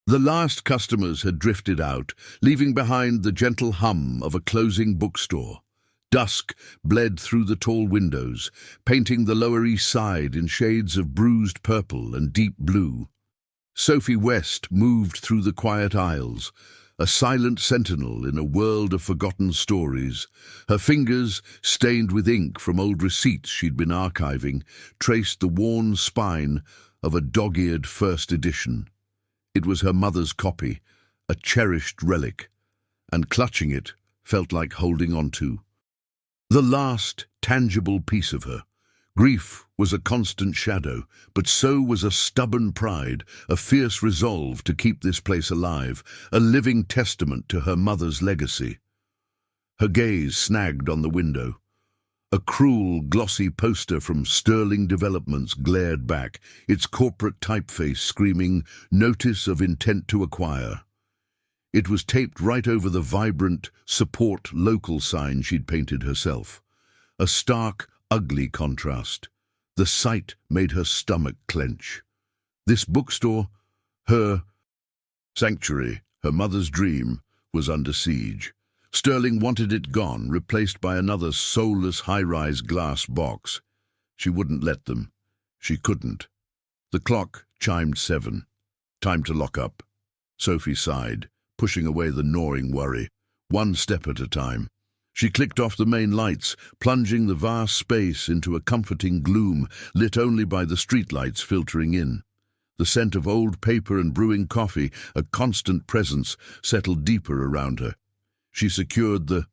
The last customers had drifted out, leaving behind the gentle hum of a closing bookstore. Dusk bled through the tall windows, painting the Lower East Side in shades of bruised purple and deep blue. Sophie West moved through the quiet aisles, a silent sentinel in a world of forgotten stories. Her fingers, stained with ink from old receipts she'd been archiving, traced the worn spine of a dog-eared first edition. It was her mother's copy, a cherished relic, and clutching it felt like holding on to the last tangible piece of her. Grief was a constant shadow, but so was a stubborn pride, a fierce resolve to keep this place alive, a living testament to her mother's legacy. Her gaze snagged on the window. A cruel, glossy poster from Sterling Developments glared back, its corporate typeface screaming, "Notice of intent to acquire." It was taped right over the vibrant "Support Local" sign she'd painted herself. A stark, ugly contrast. The sight made her stomach clench. This bookstore, her sanctuary, her mother's dream, was under siege. Sterling wanted it gone, replaced by another soulless high-rise glass box. She wouldn't let them. She couldn't. The clock chimed 7. Time to lock up. Sophie sighed, pushing away the gnawing worry, one step at a time. She clicked off the main lights, plunging the vast space into a comforting gloom, lit only by the streetlights filtering in. The scent of old paper and brewing coffee, a constant presence, settled deeper around her. She secured the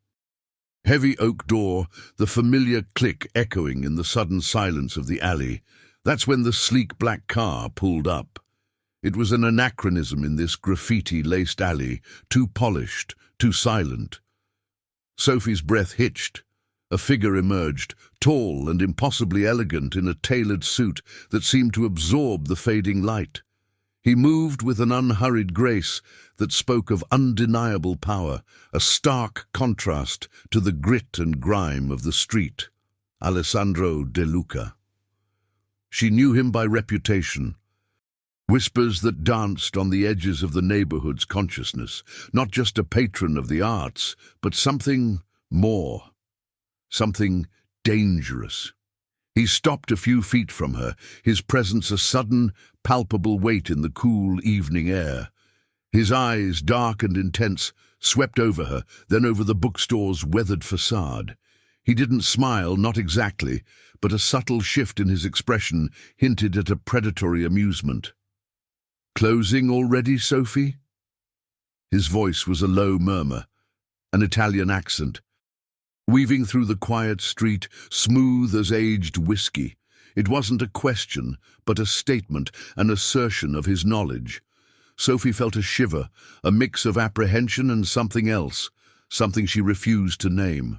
heavy oak door, the familiar click echoing in the sudden silence of the alley. That's when the sleek black car pulled up. It was an anachronism in this graffiti-laced alley, too polished, too silent. Sophie's breath hitched. A figure emerged, tall and impossibly elegant in a tailored suit that seemed to absorb the fading light. He moved with an unhurried grace that spoke of undeniable power, a stark contrast to the grit and grime of the street. Alessandro De Luca. She knew him by reputation. Whispers that danced on the edges of the neighborhood's consciousness, not just a patron of the arts, but something more, something dangerous. He stopped a few feet from her, his presence a sudden, palpable weight in the cool evening air. His eyes, dark and intense, swept over her, then over the bookstore's weathered facade. He didn't smile, not exactly, but a subtle shift in his expression hinted at a predatory amusement. "Closing already, Sophie?" His voice was a low murmur, an Italian accent, weaving through the quiet street, smooth as aged whiskey. It wasn't a question, but a statement, an assertion of his knowledge. Sophie felt a shiver, a mix of apprehension and something else, something she refused to name.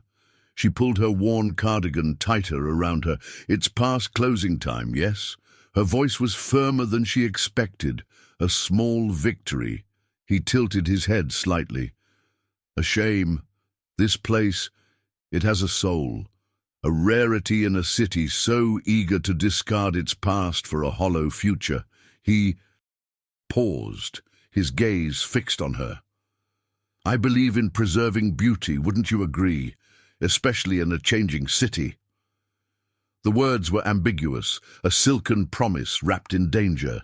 She pulled her worn cardigan tighter around her. "It's past closing time, yes?" Her voice was firmer than she expected, a small victory. He tilted his head slightly. "A shame. This place, it has a soul, a rarity in a city so eager to discard its past for a hollow future." He paused, his gaze fixed on her. "I believe in preserving beauty, wouldn't you agree? Especially in a changing city." The words were ambiguous, a silken promise wrapped in danger.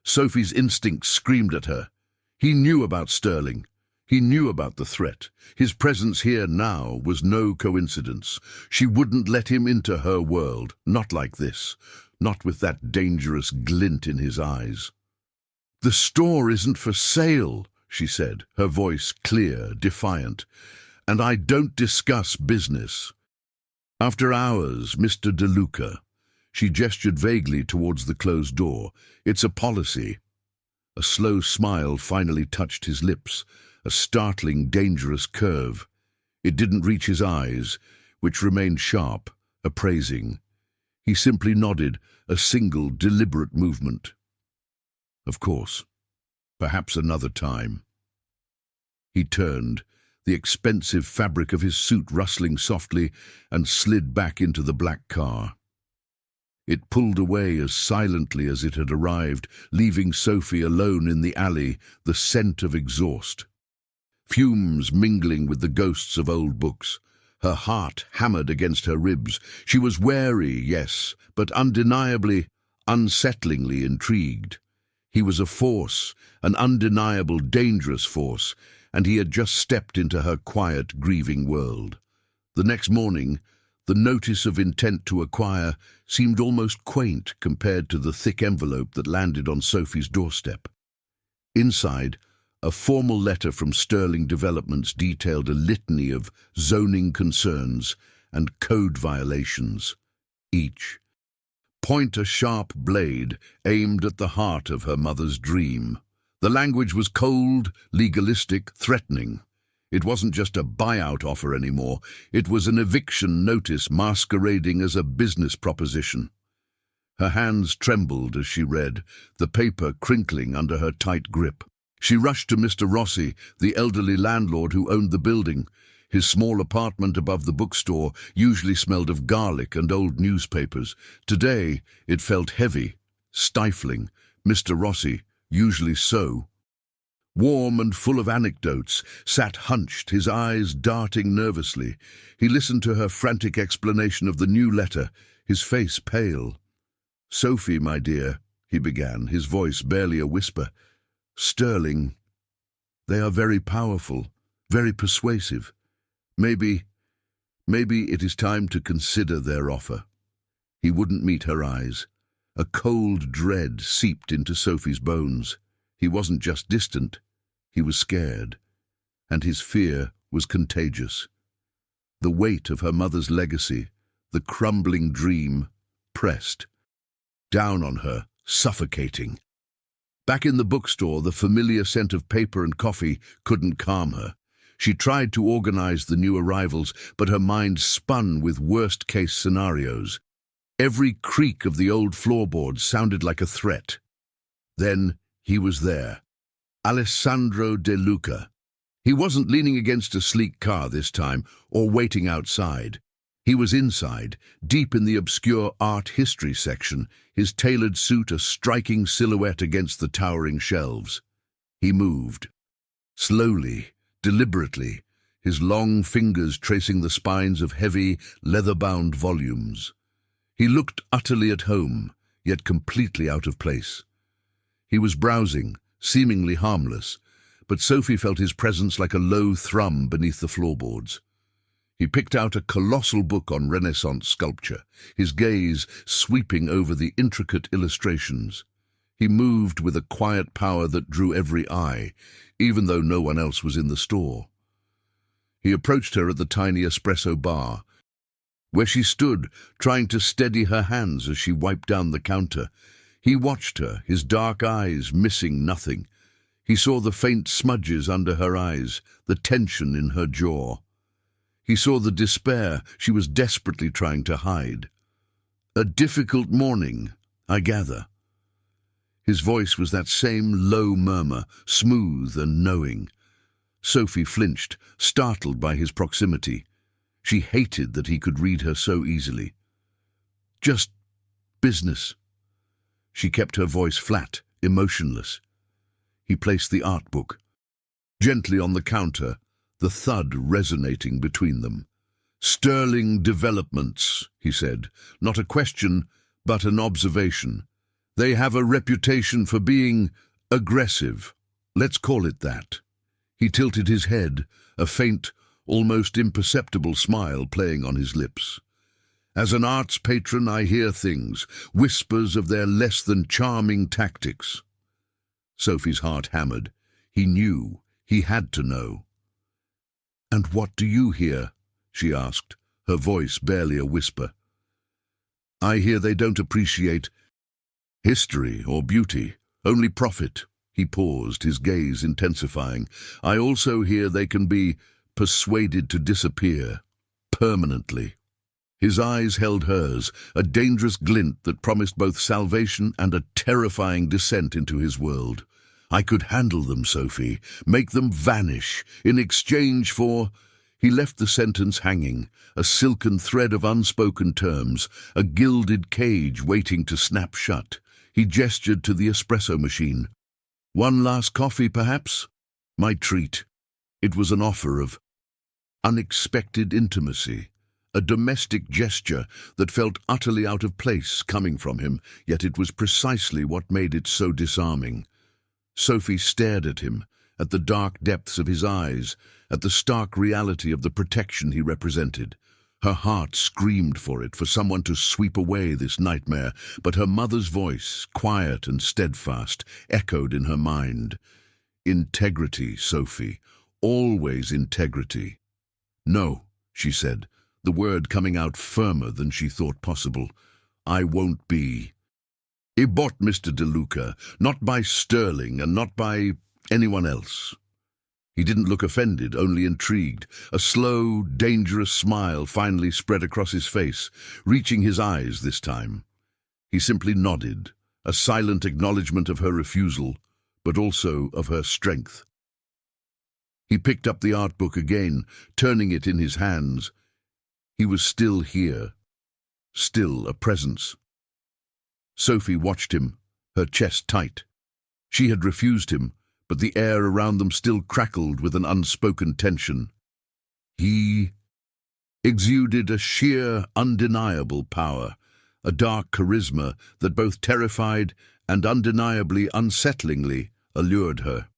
Sophie's instincts screamed at her. He knew about Sterling. He knew about the threat. His presence here now was no coincidence. She wouldn't let him into her world, not like this, not with that dangerous glint in his eyes. "The store isn't for sale," she said, her voice clear, defiant. "And I don't discuss business." "After hours, Mr. De Luca." She gestured vaguely towards the closed door. "It's a policy." A slow smile finally touched his lips, a startling, dangerous curve. It didn't reach his eyes, which remained sharp, appraising. He simply nodded, a single, deliberate movement. "Of course. Perhaps another time." He turned, the expensive fabric of his suit rustling softly, and slid back into the black car. It pulled away as silently as it had arrived, leaving Sophie alone in the alley, the scent of exhaust. Fumes mingling with the ghosts of old books. Her heart hammered against her ribs. She was wary, yes, but undeniably, unsettlingly intrigued. He was a force, an undeniable, dangerous force, and he had just stepped into her quiet, grieving world. The next morning, the notice of intent to acquire seemed almost quaint compared to the thick envelope that landed on Sophie's doorstep. Inside, a formal letter from Sterling Developments detailed a litany of zoning concerns and code violations. Each point a sharp blade aimed at the heart of her mother's dream. The language was cold, legalistic, threatening. It wasn't just a buyout offer anymore. It was an eviction notice masquerading as a business proposition. Her hands trembled as she read, the paper crinkling under her tight grip. She rushed to Mr. Rossi, the elderly landlord who owned the building. His small apartment above the bookstore usually smelled of garlic and old newspapers. Today, it felt heavy, stifling. Mr. Rossi, usually so, warm and full of anecdotes, sat hunched, his eyes darting nervously. He listened to her frantic explanation of the new letter, his face pale. "Sophie, my dear," he began, his voice barely a whisper. "Sterling, they are very powerful, very persuasive. Maybe it is time to consider their offer." He wouldn't meet her eyes. A cold dread seeped into Sophie's bones. He wasn't just distant, he was scared, and his fear was contagious. The weight of her mother's legacy, the crumbling dream, pressed down on her, suffocating. Back in the bookstore, the familiar scent of paper and coffee couldn't calm her. She tried to organize the new arrivals, but her mind spun with worst-case scenarios. Every creak of the old floorboards sounded like a threat. Then he was there. Alessandro De Luca. He wasn't leaning against a sleek car this time, or waiting outside. He was inside, deep in the obscure art history section, his tailored suit a striking silhouette against the towering shelves. He moved. Slowly, deliberately, his long fingers tracing the spines of heavy, leather-bound volumes. He looked utterly at home, yet completely out of place. He was browsing, seemingly harmless, but Sophie felt his presence like a low thrum beneath the floorboards. He picked out a colossal book on Renaissance sculpture, his gaze sweeping over the intricate illustrations. He moved with a quiet power that drew every eye, even though no one else was in the store. He approached her at the tiny espresso bar, where she stood, trying to steady her hands as she wiped down the counter. He watched her, his dark eyes missing nothing. He saw the faint smudges under her eyes, the tension in her jaw. He saw the despair she was desperately trying to hide. "A difficult morning, I gather." His voice was that same low murmur, smooth and knowing. Sophie flinched, startled by his proximity. She hated that he could read her so easily. "Just business." She kept her voice flat, emotionless. He placed the art book gently on the counter, the thud resonating between them. "Sterling Developments," he said, "not a question, but an observation. They have a reputation for being aggressive. Let's call it that." He tilted his head, a faint, almost imperceptible smile playing on his lips. "As an arts patron, I hear things, whispers of their less than charming tactics." Sophie's heart hammered. He knew. He had to know. "And what do you hear?" she asked, her voice barely a whisper. "I hear they don't appreciate history or beauty, only profit." He paused, his gaze intensifying. "I also hear they can be persuaded to disappear, permanently." His eyes held hers, a dangerous glint that promised both salvation and a terrifying descent into his world. "I could handle them, Sophie, make them vanish, in exchange for—" He left the sentence hanging, a silken thread of unspoken terms, a gilded cage waiting to snap shut. He gestured to the espresso machine. One last coffee, perhaps? My treat. It was an offer of unexpected intimacy, a domestic gesture that felt utterly out of place coming from him, yet it was precisely what made it so disarming. Sophie stared at him, at the dark depths of his eyes, at the stark reality of the protection he represented. Her heart screamed for it, for someone to sweep away this nightmare, but her mother's voice, quiet and steadfast, echoed in her mind. Integrity, Sophie. Always integrity. No, she said, the word coming out firmer than she thought possible. I won't be. He bought Mr. De Luca, not by Sterling and not by anyone else. He didn't look offended, only intrigued. A slow, dangerous smile finally spread across his face, reaching his eyes this time. He simply nodded, a silent acknowledgement of her refusal, but also of her strength. He picked up the art book again, turning it in his hands. He was still here, still a presence. Sophie watched him, her chest tight. She had refused him, but the air around them still crackled with an unspoken tension. He exuded a sheer, undeniable power, a dark charisma that both terrified and undeniably, unsettlingly allured her.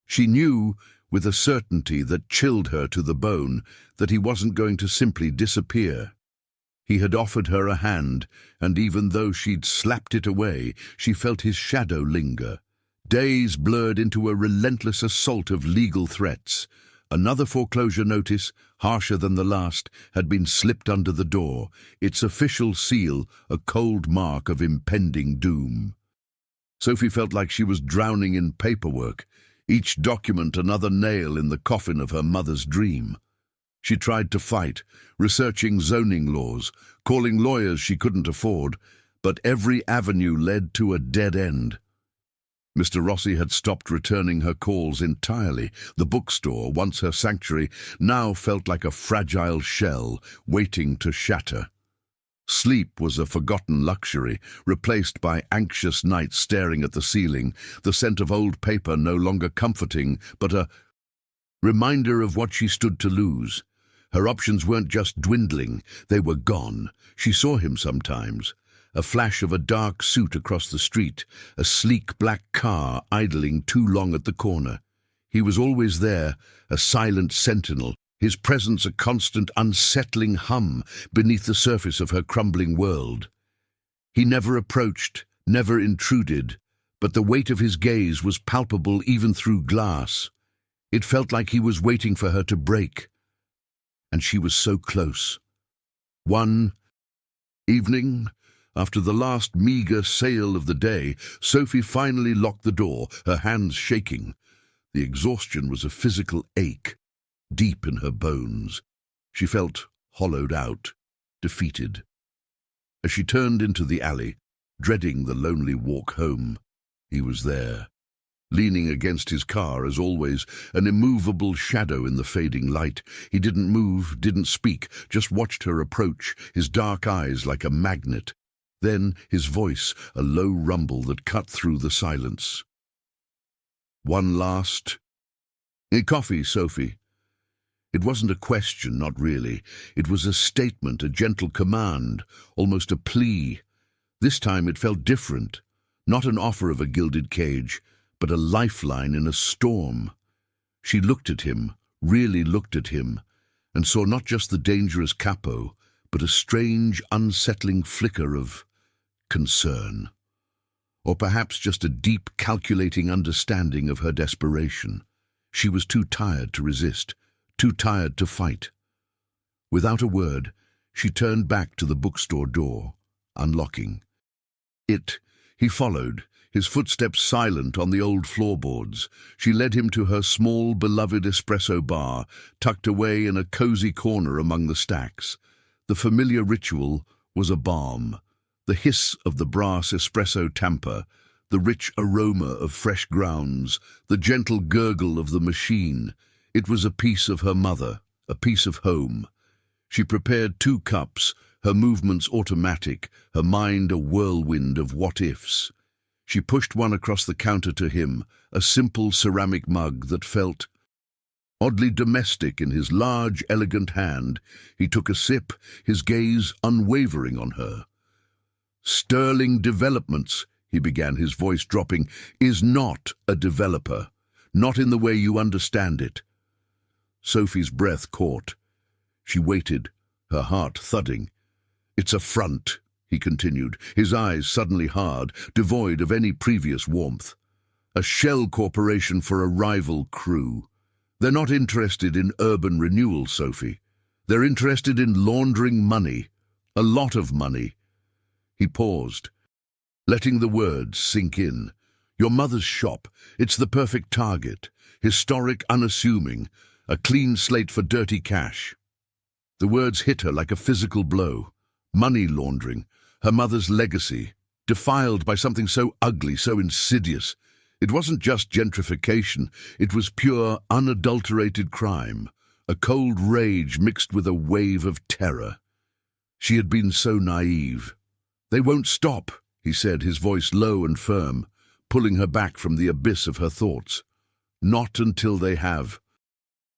She knew, with a certainty that chilled her to the bone, that he wasn't going to simply disappear. He had offered her a hand, and even though she'd slapped it away, she felt his shadow linger. Days blurred into a relentless assault of legal threats. Another foreclosure notice, harsher than the last, had been slipped under the door, its official seal a cold mark of impending doom. Sophie felt like she was drowning in paperwork, each document another nail in the coffin of her mother's dream. She tried to fight, researching zoning laws, calling lawyers she couldn't afford, but every avenue led to a dead end. Mr. Rossi had stopped returning her calls entirely. The bookstore, once her sanctuary, now felt like a fragile shell waiting to shatter. Sleep was a forgotten luxury, replaced by anxious nights staring at the ceiling, the scent of old paper no longer comforting, but a reminder of what she stood to lose. Her options weren't just dwindling, they were gone. She saw him sometimes. A flash of a dark suit across the street, a sleek black car idling too long at the corner. He was always there, a silent sentinel, his presence a constant unsettling hum beneath the surface of her crumbling world. He never approached, never intruded, but the weight of his gaze was palpable even through glass. It felt like he was waiting for her to break. And she was so close. One evening, after the last meager sale of the day, Sophie finally locked the door, her hands shaking. The exhaustion was a physical ache, deep in her bones. She felt hollowed out, defeated. As she turned into the alley, dreading the lonely walk home, he was there, leaning against his car as always, an immovable shadow in the fading light. He didn't move, didn't speak, just watched her approach, his dark eyes like a magnet. Then his voice, a low rumble that cut through the silence. One last coffee, Sophie. It wasn't a question, not really. It was a statement, a gentle command, almost a plea. This time it felt different, not an offer of a gilded cage, but a lifeline in a storm. She looked at him, really looked at him, and saw not just the dangerous capo, but a strange, unsettling flicker of concern. Or perhaps just a deep, calculating understanding of her desperation. She was too tired to resist, too tired to fight. Without a word, she turned back to the bookstore door, unlocking. He followed, his footsteps silent on the old floorboards. She led him to her small, beloved espresso bar, tucked away in a cozy corner among the stacks. The familiar ritual was a balm. The hiss of the brass espresso tamper, the rich aroma of fresh grounds, the gentle gurgle of the machine. It was a piece of her mother, a piece of home. She prepared 2 cups, her movements automatic, her mind a whirlwind of what-ifs. She pushed one across the counter to him, a simple ceramic mug that felt oddly domestic in his large, elegant hand. He took a sip, his gaze unwavering on her. "Sterling Developments," he began, his voice dropping, "is not a developer. Not in the way you understand it." Sophie's breath caught. She waited, her heart thudding. "It's a front," he continued, his eyes suddenly hard, devoid of any previous warmth. "A shell corporation for a rival crew. They're not interested in urban renewal, Sophie. They're interested in laundering money. A lot of money." He paused, letting the words sink in. "Your mother's shop, it's the perfect target. Historic, unassuming. A clean slate for dirty cash." The words hit her like a physical blow. Money laundering, her mother's legacy, defiled by something so ugly, so insidious. It wasn't just gentrification, it was pure, unadulterated crime, a cold rage mixed with a wave of terror. She had been so naive. "They won't stop," he said, his voice low and firm, pulling her back from the abyss of her thoughts. "Not until they have.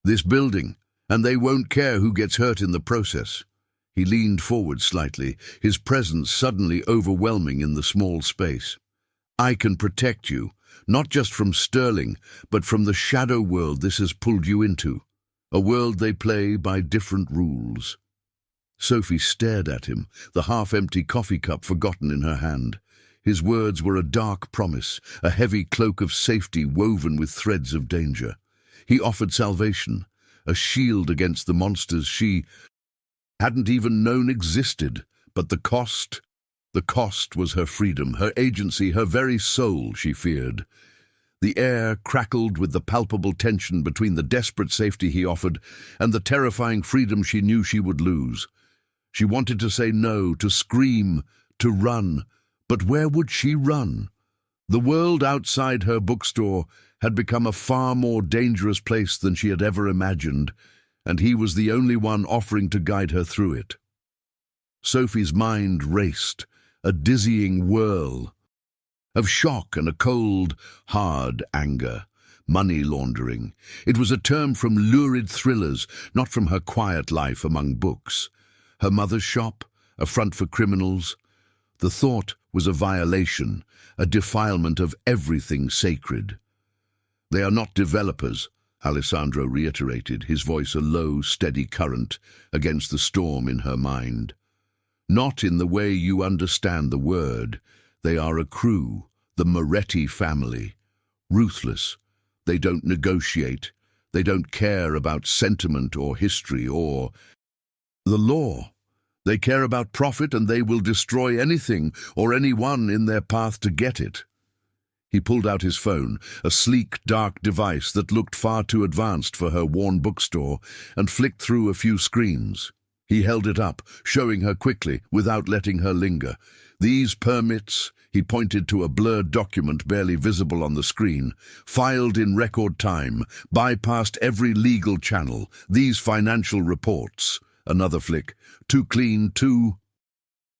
This building, and they won't care who gets hurt in the process." He leaned forward slightly, his presence suddenly overwhelming in the small space. "I can protect you, not just from Sterling, but from the shadow world this has pulled you into. A world they play by different rules." Sophie stared at him, the half-empty coffee cup forgotten in her hand. His words were a dark promise, a heavy cloak of safety woven with threads of danger. He offered salvation, a shield against the monsters she hadn't even known existed, but the cost was her freedom, her agency, her very soul, she feared. The air crackled with the palpable tension between the desperate safety he offered and the terrifying freedom she knew she would lose. She wanted to say no, to scream, to run, but where would she run? The world outside her bookstore had become a far more dangerous place than she had ever imagined, and he was the only one offering to guide her through it. Sophie's mind raced, a dizzying whirl of shock and a cold, hard anger. Money laundering. It was a term from lurid thrillers, not from her quiet life among books. Her mother's shop, a front for criminals. The thought was a violation, a defilement of everything sacred. "They are not developers," Alessandro reiterated, his voice a low, steady current against the storm in her mind. "Not in the way you understand the word. They are a crew, the Moretti family. Ruthless. They don't negotiate. They don't care about sentiment or history or the law. They care about profit, and they will destroy anything or anyone in their path to get it." He pulled out his phone, a sleek, dark device that looked far too advanced for her worn bookstore, and flicked through a few screens. He held it up, showing her quickly, without letting her linger. "These permits," he pointed to a blurred document barely visible on the screen, "filed in record time, bypassed every legal channel. These financial reports," another flick, "too clean, too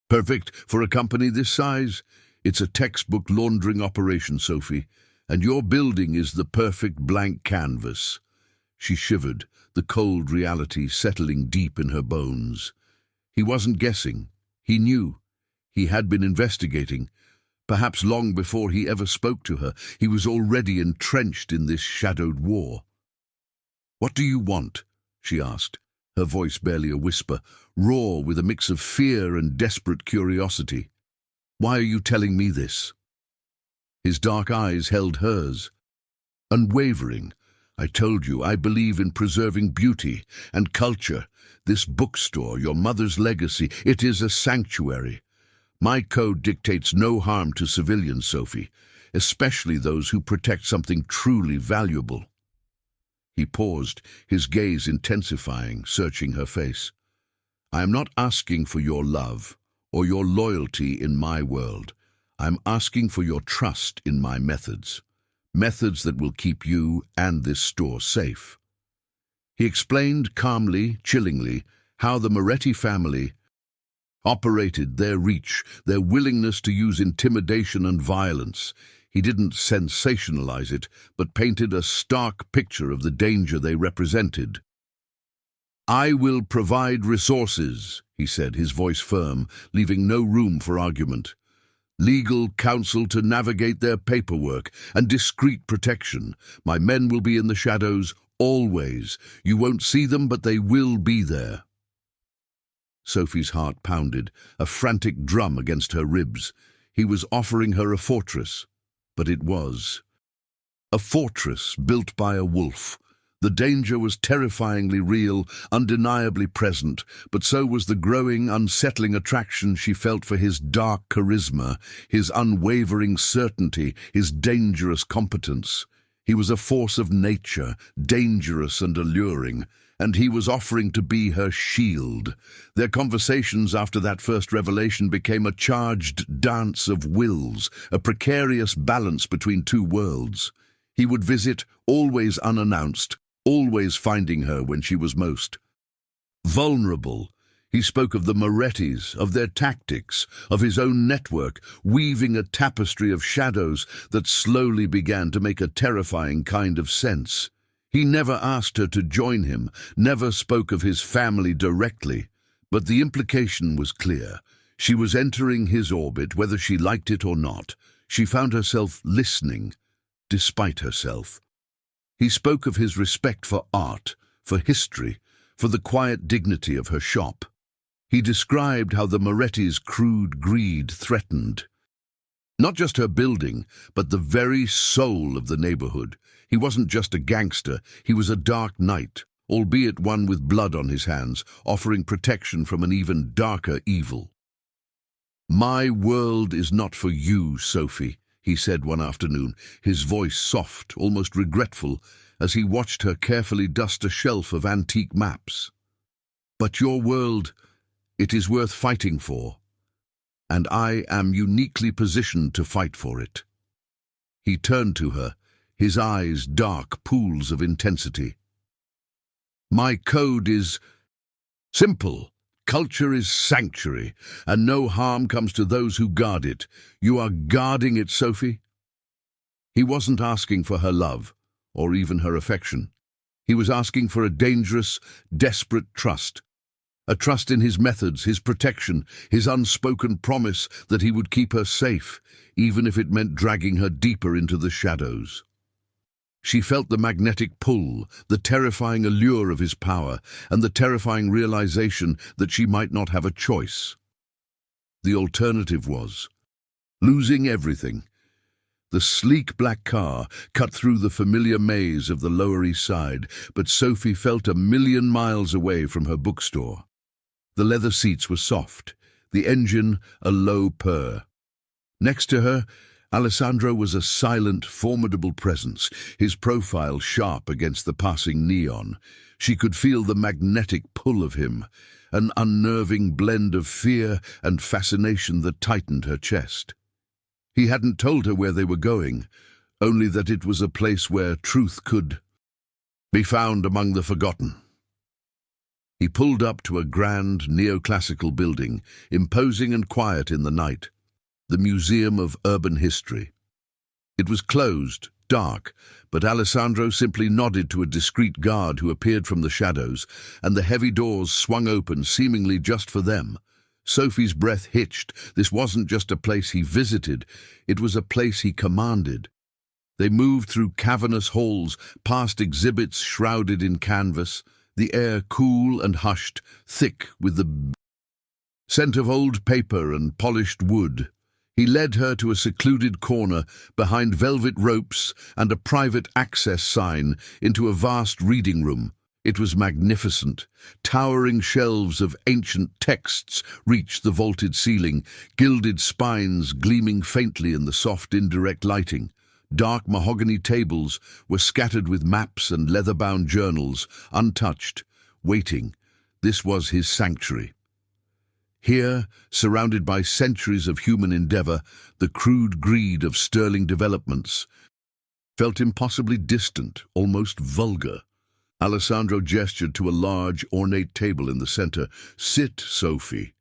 perfect for a company this size. It's a textbook laundering operation, Sophie, and your building is the perfect blank canvas." She shivered, the cold reality settling deep in her bones. He wasn't guessing. He knew. He had been investigating. Perhaps long before he ever spoke to her, he was already entrenched in this shadowed war. "What do you want?" she asked, her voice barely a whisper, raw with a mix of fear and desperate curiosity. "Why are you telling me this?" His dark eyes held hers. Unwavering. "I told you, I believe in preserving beauty and culture. This bookstore, your mother's legacy, it is a sanctuary. My code dictates no harm to civilians, Sophie, especially those who protect something truly valuable." He paused, his gaze intensifying, searching her face. "I am not asking for your love or your loyalty in my world. I'm asking for your trust in my methods. Methods that will keep you and this store safe." He explained calmly, chillingly, how the Moretti family operated, their reach, their willingness to use intimidation and violence. He didn't sensationalize it, but painted a stark picture of the danger they represented. "I will provide resources," he said, his voice firm, leaving no room for argument. "Legal counsel to navigate their paperwork, and discreet protection. My men will be in the shadows, always. You won't see them, but they will be there." Sophie's heart pounded, a frantic drum against her ribs. He was offering her a fortress, but it was a fortress built by a wolf. The danger was terrifyingly real, undeniably present, but so was the growing, unsettling attraction she felt for his dark charisma, his unwavering certainty, his dangerous competence. He was a force of nature, dangerous and alluring, and he was offering to be her shield. Their conversations after that first revelation became a charged dance of wills, a precarious balance between two worlds. He would visit, always unannounced, always finding her when she was most vulnerable. He spoke of the Morettis, of their tactics, of his own network, weaving a tapestry of shadows that slowly began to make a terrifying kind of sense. He never asked her to join him, never spoke of his family directly, but the implication was clear. She was entering his orbit, whether she liked it or not. She found herself listening, despite herself. He spoke of his respect for art, for history, for the quiet dignity of her shop. He described how the Moretti's crude greed threatened not just her building, but the very soul of the neighborhood. He wasn't just a gangster, he was a dark knight, albeit one with blood on his hands, offering protection from an even darker evil. "My world is not for you, Sophie," he said one afternoon, his voice soft, almost regretful, as he watched her carefully dust a shelf of antique maps. "But your world, it is worth fighting for, and I am uniquely positioned to fight for it." He turned to her, his eyes dark pools of intensity. "My code is simple. Culture is sanctuary, and no harm comes to those who guard it. You are guarding it, Sophie." He wasn't asking for her love, or even her affection. He was asking for a dangerous, desperate trust. A trust in his methods, his protection, his unspoken promise that he would keep her safe, even if it meant dragging her deeper into the shadows. She felt the magnetic pull, the terrifying allure of his power, and the terrifying realization that she might not have a choice. The alternative was losing everything. The sleek black car cut through the familiar maze of the Lower East Side, but Sophie felt a million miles away from her bookstore. The leather seats were soft, the engine a low purr. Next to her, Alessandro was a silent, formidable presence, his profile sharp against the passing neon. She could feel the magnetic pull of him, an unnerving blend of fear and fascination that tightened her chest. He hadn't told her where they were going, only that it was a place where truth could be found among the forgotten. He pulled up to a grand, neoclassical building, imposing and quiet in the night, the Museum of Urban History. It was closed, dark, but Alessandro simply nodded to a discreet guard who appeared from the shadows, and the heavy doors swung open, seemingly just for them. Sophie's breath hitched. This wasn't just a place he visited, it was a place he commanded. They moved through cavernous halls, past exhibits shrouded in canvas, the air cool and hushed, thick with the scent of old paper and polished wood. He led her to a secluded corner behind velvet ropes and a private access sign into a vast reading room. It was magnificent. Towering shelves of ancient texts reached the vaulted ceiling, gilded spines gleaming faintly in the soft indirect lighting. Dark mahogany tables were scattered with maps and leather-bound journals, untouched, waiting. This was his sanctuary. Here, surrounded by centuries of human endeavor, the crude greed of sterling developments felt impossibly distant, almost vulgar. Alessandro gestured to a large, ornate table in the center. "Sit, Sophie."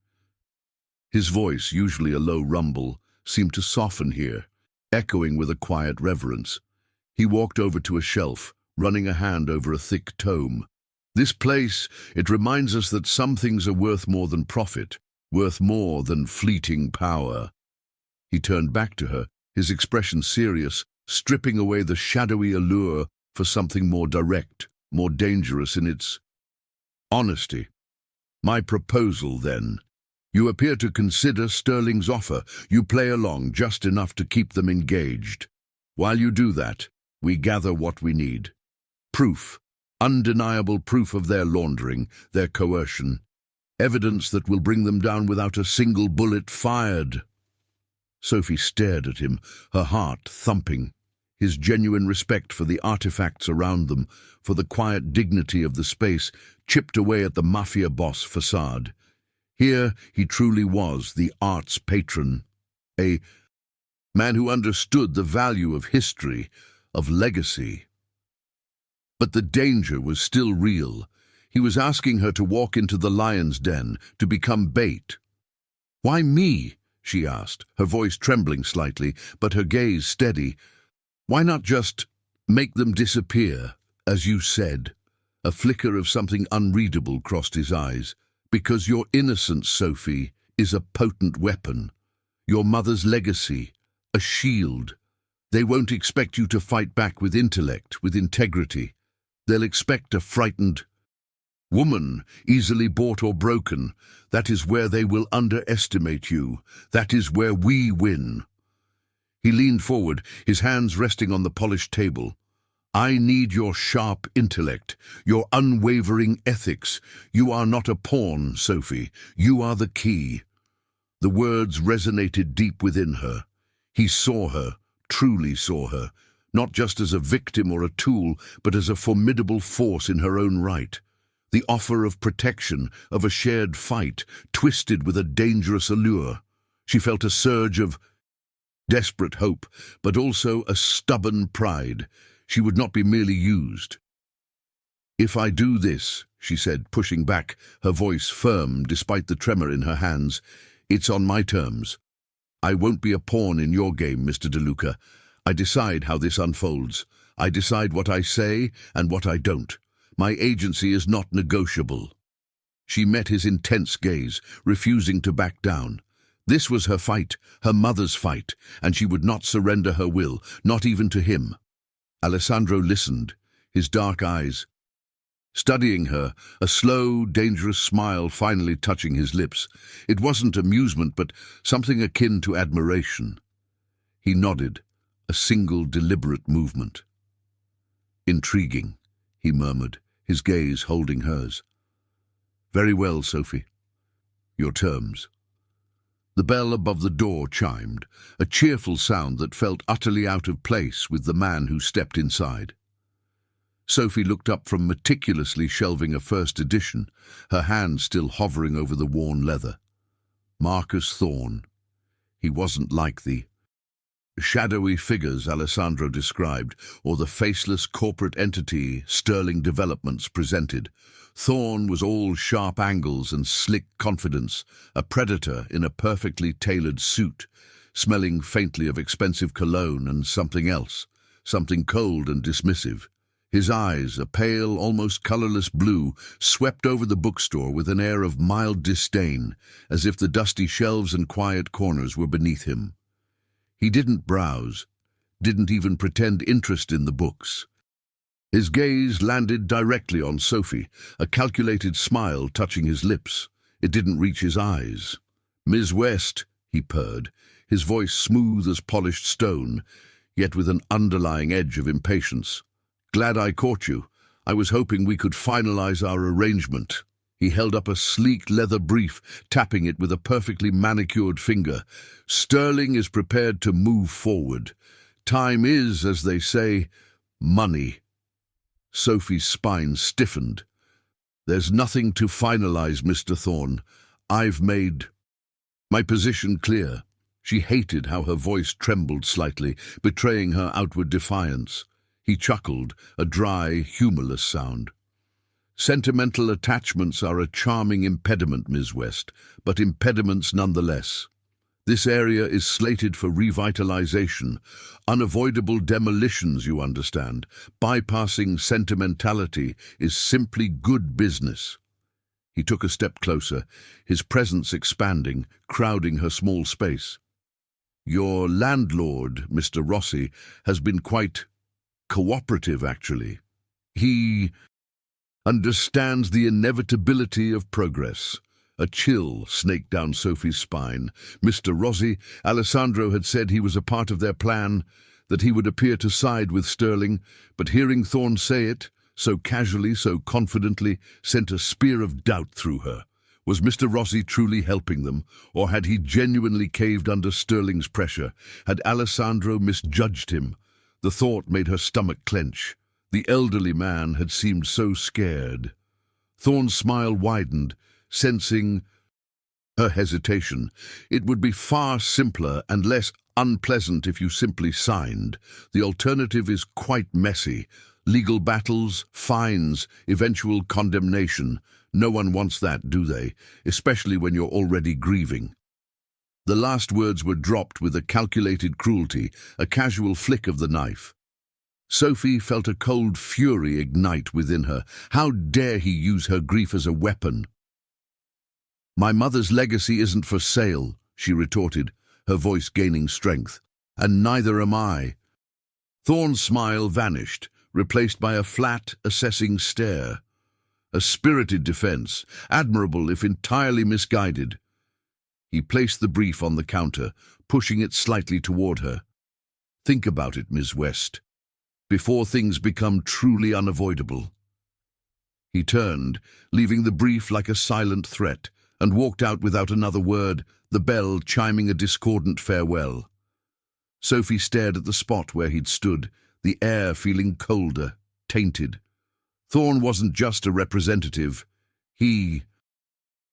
His voice, usually a low rumble, seemed to soften here, echoing with a quiet reverence. He walked over to a shelf, running a hand over a thick tome. "This place, it reminds us that some things are worth more than profit, worth more than fleeting power." He turned back to her, his expression serious, stripping away the shadowy allure for something more direct, more dangerous in its honesty. "My proposal, then. You appear to consider Sterling's offer. You play along just enough to keep them engaged. While you do that, we gather what we need. Proof, undeniable proof of their laundering, their coercion. Evidence that will bring them down without a single bullet fired." Sophie stared at him, her heart thumping. His genuine respect for the artifacts around them, for the quiet dignity of the space, chipped away at the Mafia boss facade. Here he truly was the art's patron, a man who understood the value of history, of legacy. But the danger was still real. He was asking her to walk into the lion's den, to become bait. "Why me?" she asked, her voice trembling slightly, but her gaze steady. "Why not just make them disappear, as you said?" A flicker of something unreadable crossed his eyes. "Because your innocence, Sophie, is a potent weapon. Your mother's legacy, a shield. They won't expect you to fight back with intellect, with integrity. They'll expect a frightened woman, easily bought or broken. That is where they will underestimate you. That is where we win." He leaned forward, his hands resting on the polished table. "I need your sharp intellect, your unwavering ethics. You are not a pawn, Sophie. You are the key." The words resonated deep within her. He saw her, truly saw her, not just as a victim or a tool, but as a formidable force in her own right. The offer of protection, of a shared fight, twisted with a dangerous allure. She felt a surge of desperate hope, but also a stubborn pride. She would not be merely used. "If I do this," she said, pushing back, her voice firm despite the tremor in her hands, "it's on my terms. I won't be a pawn in your game, Mr. DeLuca. I decide how this unfolds. I decide what I say and what I don't. My agency is not negotiable." She met his intense gaze, refusing to back down. This was her fight, her mother's fight, and she would not surrender her will, not even to him. Alessandro listened, his dark eyes studying her, a slow, dangerous smile finally touching his lips. It wasn't amusement, but something akin to admiration. He nodded, a single deliberate movement. "Intriguing," he murmured, his gaze holding hers. "Very well, Sophie. Your terms." The bell above the door chimed, a cheerful sound that felt utterly out of place with the man who stepped inside. Sophie looked up from meticulously shelving a first edition, her hand still hovering over the worn leather. Marcus Thorne. He wasn't like the shadowy figures Alessandro described, or the faceless corporate entity Sterling Developments presented. Thorne was all sharp angles and slick confidence, a predator in a perfectly tailored suit, smelling faintly of expensive cologne and something else, something cold and dismissive. His eyes, a pale, almost colorless blue, swept over the bookstore with an air of mild disdain, as if the dusty shelves and quiet corners were beneath him. He didn't browse, didn't even pretend interest in the books. His gaze landed directly on Sophie, a calculated smile touching his lips. It didn't reach his eyes. "Ms. West," he purred, his voice smooth as polished stone, yet with an underlying edge of impatience. "Glad I caught you. I was hoping we could finalize our arrangement." He held up a sleek leather brief, tapping it with a perfectly manicured finger. "Sterling is prepared to move forward. Time is, as they say, money." Sophie's spine stiffened. "There's nothing to finalize, Mr. Thorne. I've made my position clear." She hated how her voice trembled slightly, betraying her outward defiance. He chuckled, a dry, humorless sound. Sentimental attachments are a charming impediment, Ms. West, but impediments nonetheless. This area is slated for revitalization, unavoidable demolitions, you understand. Bypassing sentimentality is simply good business. He took a step closer, his presence expanding, crowding her small space. Your landlord, Mr. Rossi, has been quite cooperative, actually. He understands the inevitability of progress. A chill snaked down Sophie's spine. Mr. Rossi, Alessandro had said he was a part of their plan, that he would appear to side with Sterling, but hearing Thorne say it, so casually, so confidently, sent a spear of doubt through her. Was Mr. Rossi truly helping them, or had he genuinely caved under Sterling's pressure? Had Alessandro misjudged him? The thought made her stomach clench. The elderly man had seemed so scared. Thorne's smile widened, sensing her hesitation. It would be far simpler and less unpleasant if you simply signed. The alternative is quite messy. Legal battles, fines, eventual condemnation. No one wants that, do they? Especially when you're already grieving. The last words were dropped with a calculated cruelty, a casual flick of the knife. Sophie felt a cold fury ignite within her. How dare he use her grief as a weapon? "My mother's legacy isn't for sale," she retorted, her voice gaining strength. "And neither am I." Thorne's smile vanished, replaced by a flat, assessing stare. A spirited defense, admirable if entirely misguided. He placed the brief on the counter, pushing it slightly toward her. "Think about it, Ms. West, before things become truly unavoidable." He turned, leaving the brief like a silent threat, and walked out without another word, the bell chiming a discordant farewell. Sophie stared at the spot where he'd stood, the air feeling colder, tainted. Thorne wasn't just a representative. He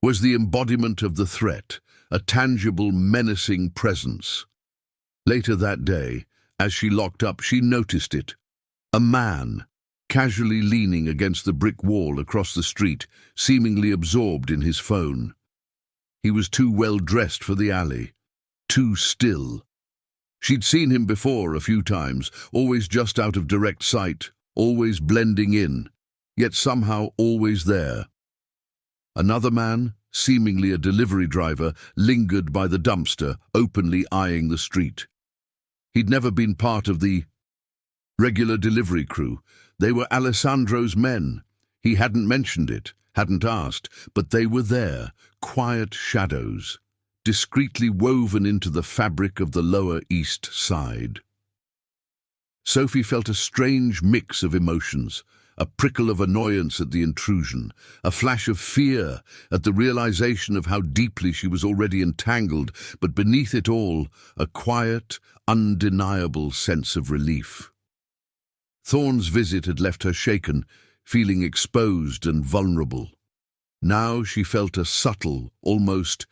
was the embodiment of the threat, a tangible, menacing presence. Later that day, as she locked up, she noticed it. A man, casually leaning against the brick wall across the street, seemingly absorbed in his phone. He was too well dressed for the alley, too still. She'd seen him before a few times, always just out of direct sight, always blending in, yet somehow always there. Another man, seemingly a delivery driver, lingered by the dumpster, openly eyeing the street. He'd never been part of the regular delivery crew. They were Alessandro's men. He hadn't mentioned it, hadn't asked, but they were there, quiet shadows, discreetly woven into the fabric of the Lower East Side. Sophie felt a strange mix of emotions, a prickle of annoyance at the intrusion, a flash of fear at the realization of how deeply she was already entangled, but beneath it all, a quiet, undeniable sense of relief. Thorne's visit had left her shaken, feeling exposed and vulnerable. Now she felt a subtle, almost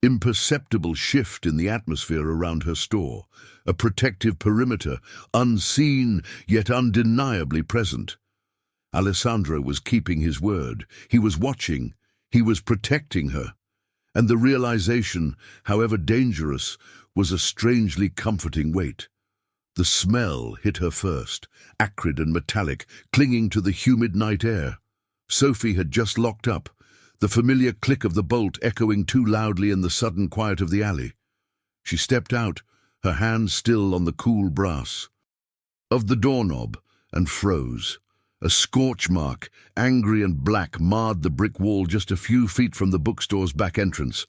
imperceptible shift in the atmosphere around her store, a protective perimeter, unseen yet undeniably present. Alessandro was keeping his word. He was watching. He was protecting her. And the realization, however dangerous, was a strangely comforting weight. The smell hit her first, acrid and metallic, clinging to the humid night air. Sophie had just locked up, the familiar click of the bolt echoing too loudly in the sudden quiet of the alley. She stepped out, her hand still on the cool brass of the doorknob, and froze. A scorch mark, angry and black, marred the brick wall just a few feet from the bookstore's back entrance.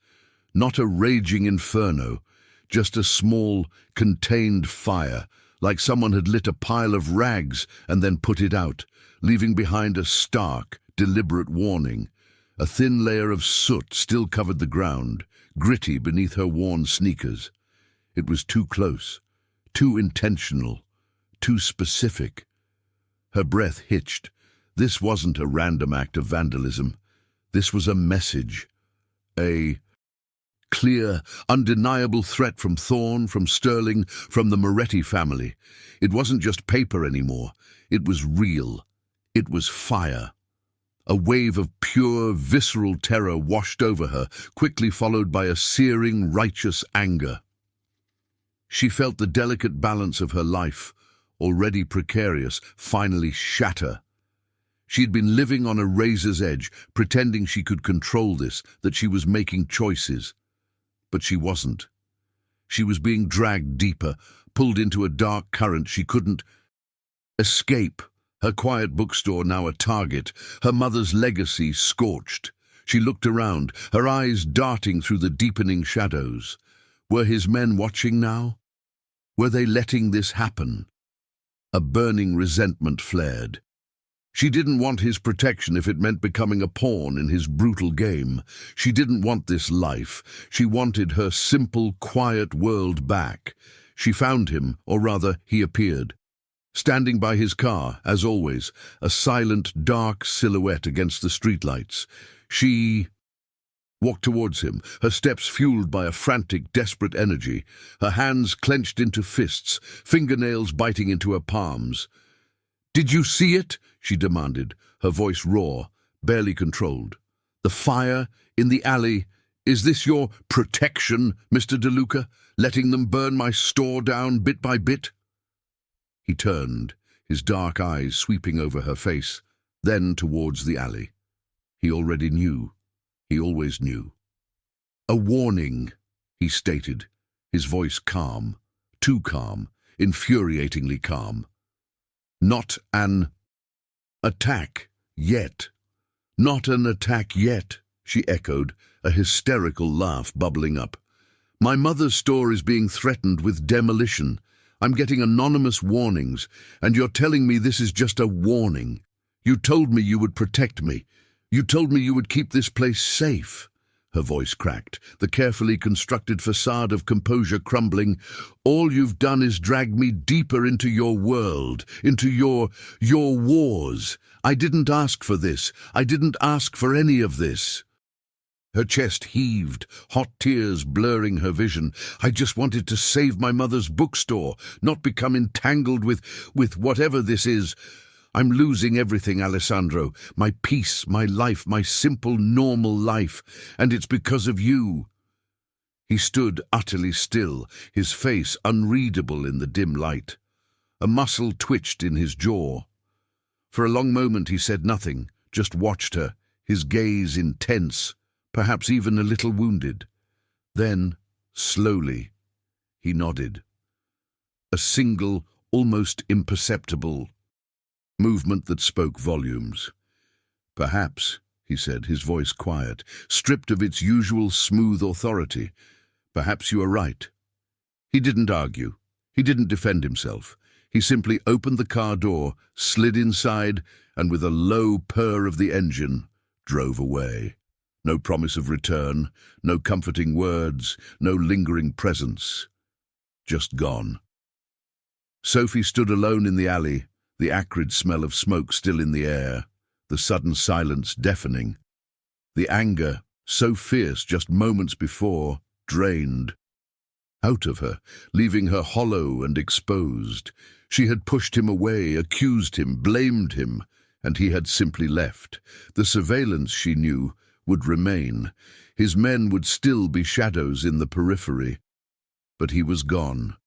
Not a raging inferno, just a small, contained fire, like someone had lit a pile of rags and then put it out, leaving behind a stark, deliberate warning. A thin layer of soot still covered the ground, gritty beneath her worn sneakers. It was too close, too intentional, too specific. Her breath hitched. This wasn't a random act of vandalism. This was a message. A clear, undeniable threat from Thorne, from Sterling, from the Moretti family. It wasn't just paper anymore. It was real. It was fire. A wave of pure, visceral terror washed over her, quickly followed by a searing, righteous anger. She felt the delicate balance of her life, already precarious, finally shatter. She had been living on a razor's edge, pretending she could control this, that she was making choices. But she wasn't. She was being dragged deeper, pulled into a dark current she couldn't escape. Her quiet bookstore now a target, her mother's legacy scorched. She looked around, her eyes darting through the deepening shadows. Were his men watching now? Were they letting this happen? A burning resentment flared. She didn't want his protection if it meant becoming a pawn in his brutal game. She didn't want this life. She wanted her simple, quiet world back. She found him, or rather, he appeared. Standing by his car, as always, a silent, dark silhouette against the streetlights. She walked towards him, her steps fueled by a frantic, desperate energy, her hands clenched into fists, fingernails biting into her palms. "Did you see it?" she demanded, her voice raw, barely controlled. "The fire in the alley. Is this your protection, Mr. DeLuca, letting them burn my store down bit by bit?" He turned, his dark eyes sweeping over her face, then towards the alley. He already knew. He always knew. "A warning," he stated, his voice calm, too calm, infuriatingly calm. "Not an attack yet. Not an attack yet," she echoed, a hysterical laugh bubbling up. "My mother's store is being threatened with demolition. I'm getting anonymous warnings, and you're telling me this is just a warning. You told me you would protect me. You told me you would keep this place safe." Her voice cracked, the carefully constructed facade of composure crumbling. "All you've done is drag me deeper into your world, into your wars. I didn't ask for this. I didn't ask for any of this." Her chest heaved, hot tears blurring her vision. "I just wanted to save my mother's bookstore, not become entangled with whatever this is. I'm losing everything, Alessandro. My peace, my life, my simple, normal life. And it's because of you." He stood utterly still, his face unreadable in the dim light. A muscle twitched in his jaw. For a long moment he said nothing, just watched her, his gaze intense, perhaps even a little wounded. Then, slowly, he nodded. A single, almost imperceptible movement that spoke volumes. "Perhaps," he said, his voice quiet, stripped of its usual smooth authority. "Perhaps you are right." He didn't argue. He didn't defend himself. He simply opened the car door, slid inside, and with a low purr of the engine, drove away. No promise of return, no comforting words, no lingering presence. Just gone. Sophie stood alone in the alley, the acrid smell of smoke still in the air, the sudden silence deafening. The anger, so fierce just moments before, drained out of her, leaving her hollow and exposed. She had pushed him away, accused him, blamed him, and he had simply left. The surveillance, she knew, would remain. His men would still be shadows in the periphery. But he was gone.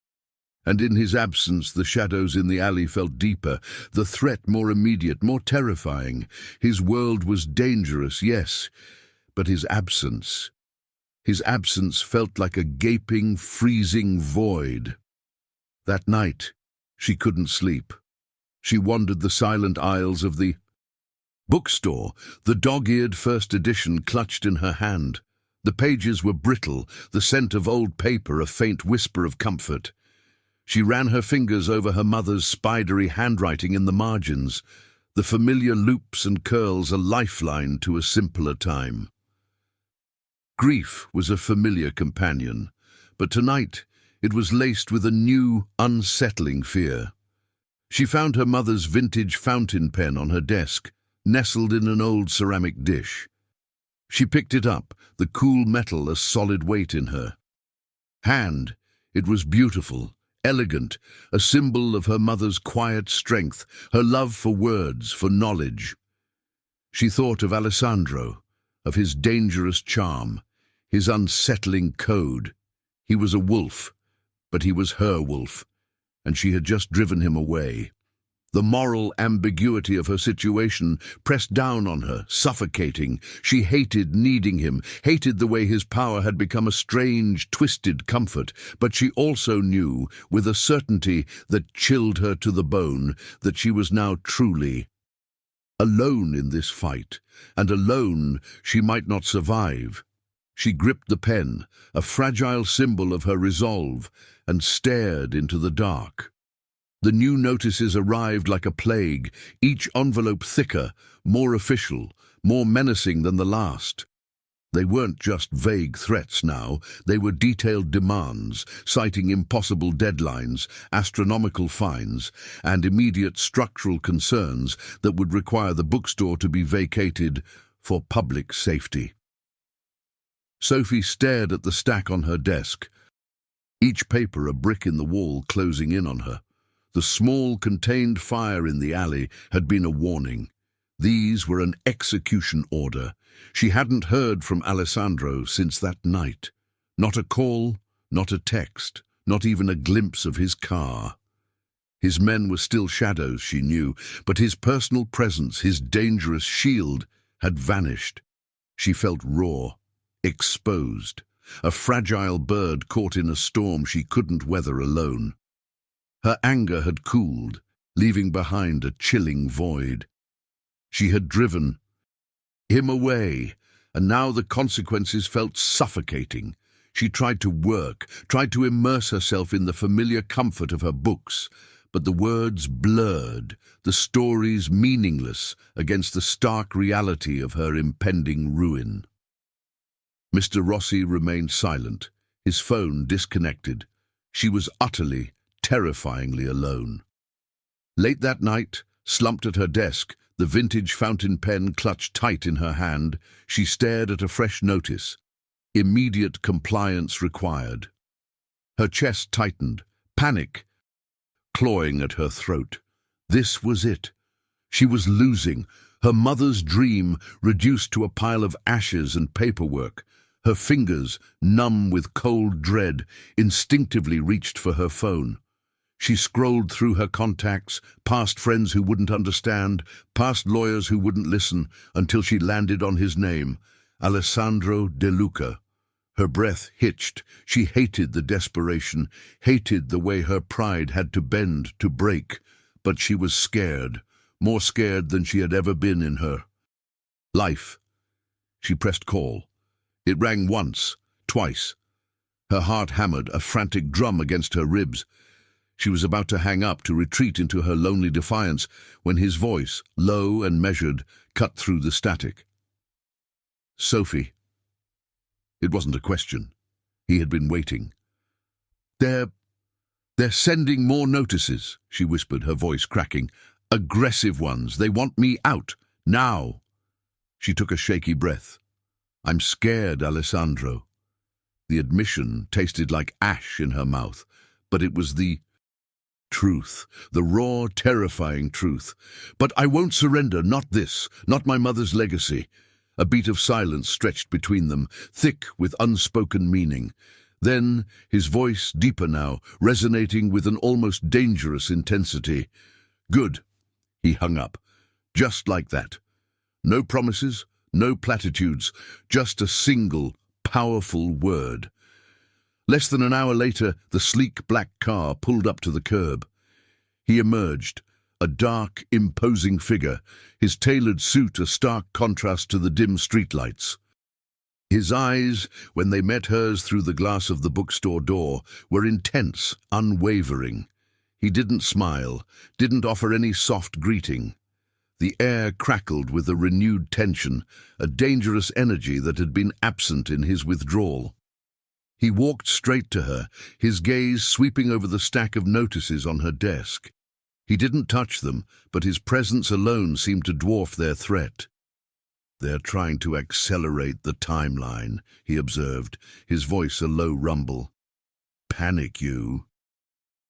And in his absence, the shadows in the alley felt deeper, the threat more immediate, more terrifying. His world was dangerous, yes, but his absence felt like a gaping, freezing void. That night, she couldn't sleep. She wandered the silent aisles of the bookstore, the dog-eared first edition clutched in her hand. The pages were brittle, the scent of old paper a faint whisper of comfort. She ran her fingers over her mother's spidery handwriting in the margins, the familiar loops and curls a lifeline to a simpler time. Grief was a familiar companion, but tonight it was laced with a new, unsettling fear. She found her mother's vintage fountain pen on her desk, nestled in an old ceramic dish. She picked it up, the cool metal a solid weight in her hand. It was beautiful, elegant, a symbol of her mother's quiet strength, her love for words, for knowledge. She thought of Alessandro, of his dangerous charm, his unsettling code. He was a wolf, but he was her wolf, and she had just driven him away. The moral ambiguity of her situation pressed down on her, suffocating. She hated needing him, hated the way his power had become a strange, twisted comfort, but she also knew, with a certainty that chilled her to the bone, that she was now truly alone in this fight, and alone she might not survive. She gripped the pen, a fragile symbol of her resolve, and stared into the dark. The new notices arrived like a plague, each envelope thicker, more official, more menacing than the last. They weren't just vague threats now, they were detailed demands, citing impossible deadlines, astronomical fines, and immediate structural concerns that would require the bookstore to be vacated for public safety. Sophie stared at the stack on her desk, each paper a brick in the wall closing in on her. The small contained fire in the alley had been a warning. These were an execution order. She hadn't heard from Alessandro since that night. Not a call, not a text, not even a glimpse of his car. His men were still shadows, she knew, but his personal presence, his dangerous shield, had vanished. She felt raw, exposed, a fragile bird caught in a storm she couldn't weather alone. Her anger had cooled, leaving behind a chilling void. She had driven him away, and now the consequences felt suffocating. She tried to work, tried to immerse herself in the familiar comfort of her books, but the words blurred, the stories meaningless against the stark reality of her impending ruin. Mr. Rossi remained silent, his phone disconnected. She was utterly, terrifyingly alone. Late that night, slumped at her desk, the vintage fountain pen clutched tight in her hand, she stared at a fresh notice. Immediate compliance required. Her chest tightened, panic clawing at her throat. This was it. She was losing, her mother's dream reduced to a pile of ashes and paperwork. Her fingers, numb with cold dread, instinctively reached for her phone. She scrolled through her contacts, past friends who wouldn't understand, past lawyers who wouldn't listen, until she landed on his name, Alessandro De Luca. Her breath hitched. She hated the desperation, hated the way her pride had to bend, to break. But she was scared, more scared than she had ever been in her life. She pressed call. It rang once, twice. Her heart hammered, a frantic drum against her ribs. She was about to hang up, to retreat into her lonely defiance, when his voice, low and measured, cut through the static. Sophie. It wasn't a question. He had been waiting. They're sending more notices, she whispered, her voice cracking. Aggressive ones. They want me out. Now. She took a shaky breath. I'm scared, Alessandro. The admission tasted like ash in her mouth, but it was the truth, the raw, terrifying truth. But I won't surrender, not this, not my mother's legacy. A beat of silence stretched between them, thick with unspoken meaning. Then, his voice, deeper now, resonating with an almost dangerous intensity. Good. He hung up. Just like that. No promises, no platitudes, just a single, powerful word. Less than an hour later, the sleek black car pulled up to the curb. He emerged, a dark, imposing figure, his tailored suit a stark contrast to the dim streetlights. His eyes, when they met hers through the glass of the bookstore door, were intense, unwavering. He didn't smile, didn't offer any soft greeting. The air crackled with a renewed tension, a dangerous energy that had been absent in his withdrawal. He walked straight to her, his gaze sweeping over the stack of notices on her desk. He didn't touch them, but his presence alone seemed to dwarf their threat. They're trying to accelerate the timeline, he observed, his voice a low rumble. Panic you.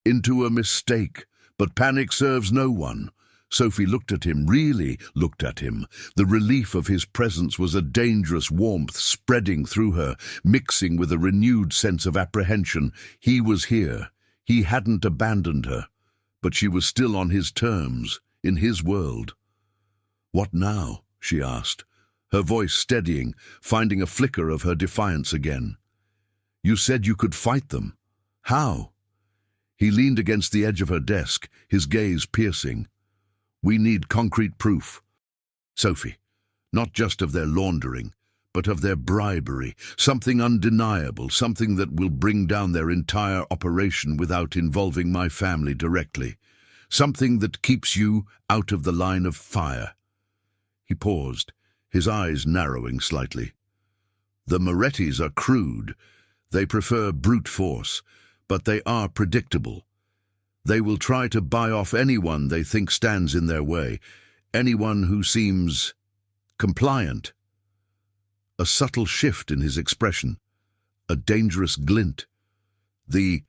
Into a mistake, but panic serves no one. Sophie looked at him, really looked at him. The relief of his presence was a dangerous warmth spreading through her, mixing with a renewed sense of apprehension. He was here. He hadn't abandoned her. But she was still on his terms, in his world. "What now?" she asked, her voice steadying, finding a flicker of her defiance again. "You said you could fight them. How?" He leaned against the edge of her desk, his gaze piercing. "We need concrete proof, Sophie, not just of their laundering, but of their bribery, something undeniable, something that will bring down their entire operation without involving my family directly, something that keeps you out of the line of fire." He paused, his eyes narrowing slightly. "The Morettis are crude. They prefer brute force, but they are predictable. They will try to buy off anyone they think stands in their way, anyone who seems compliant." A subtle shift in his expression, a dangerous glint. "The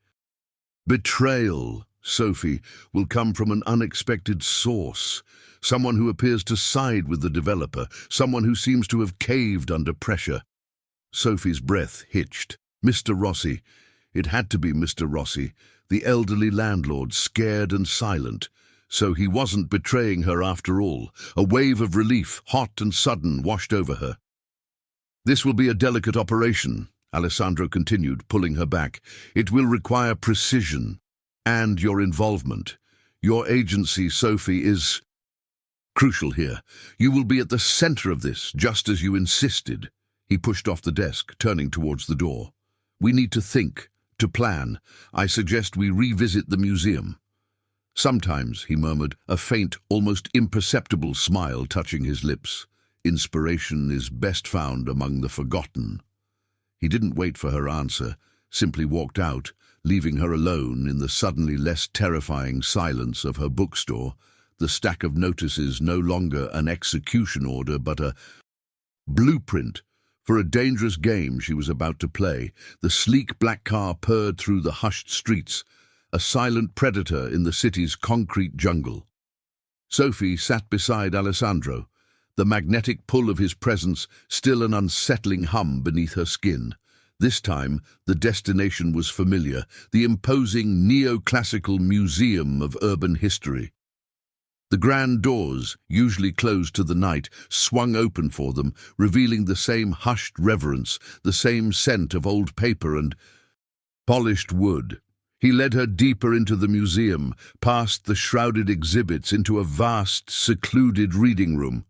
betrayal, Sophie, will come from an unexpected source, someone who appears to side with the developer, someone who seems to have caved under pressure." Sophie's breath hitched. Mr. Rossi. It had to be Mr. Rossi, the elderly landlord, scared and silent. So he wasn't betraying her after all. A wave of relief, hot and sudden, washed over her. "This will be a delicate operation," Alessandro continued, pulling her back. "It will require precision and your involvement. Your agency, Sophie, is crucial here. You will be at the center of this, just as you insisted." He pushed off the desk, turning towards the door. "We need to think, to plan. I suggest we revisit the museum." "Sometimes," he murmured, a faint, almost imperceptible smile touching his lips, "inspiration is best found among the forgotten." He didn't wait for her answer, simply walked out, leaving her alone in the suddenly less terrifying silence of her bookstore, the stack of notices no longer an execution order but a blueprint for a dangerous game she was about to play. The sleek black car purred through the hushed streets, a silent predator in the city's concrete jungle. Sophie sat beside Alessandro, the magnetic pull of his presence still an unsettling hum beneath her skin. This time, the destination was familiar, the imposing neoclassical museum of urban history. The grand doors, usually closed to the night, swung open for them, revealing the same hushed reverence, the same scent of old paper and polished wood. He led her deeper into the museum, past the shrouded exhibits, into a vast, secluded reading room.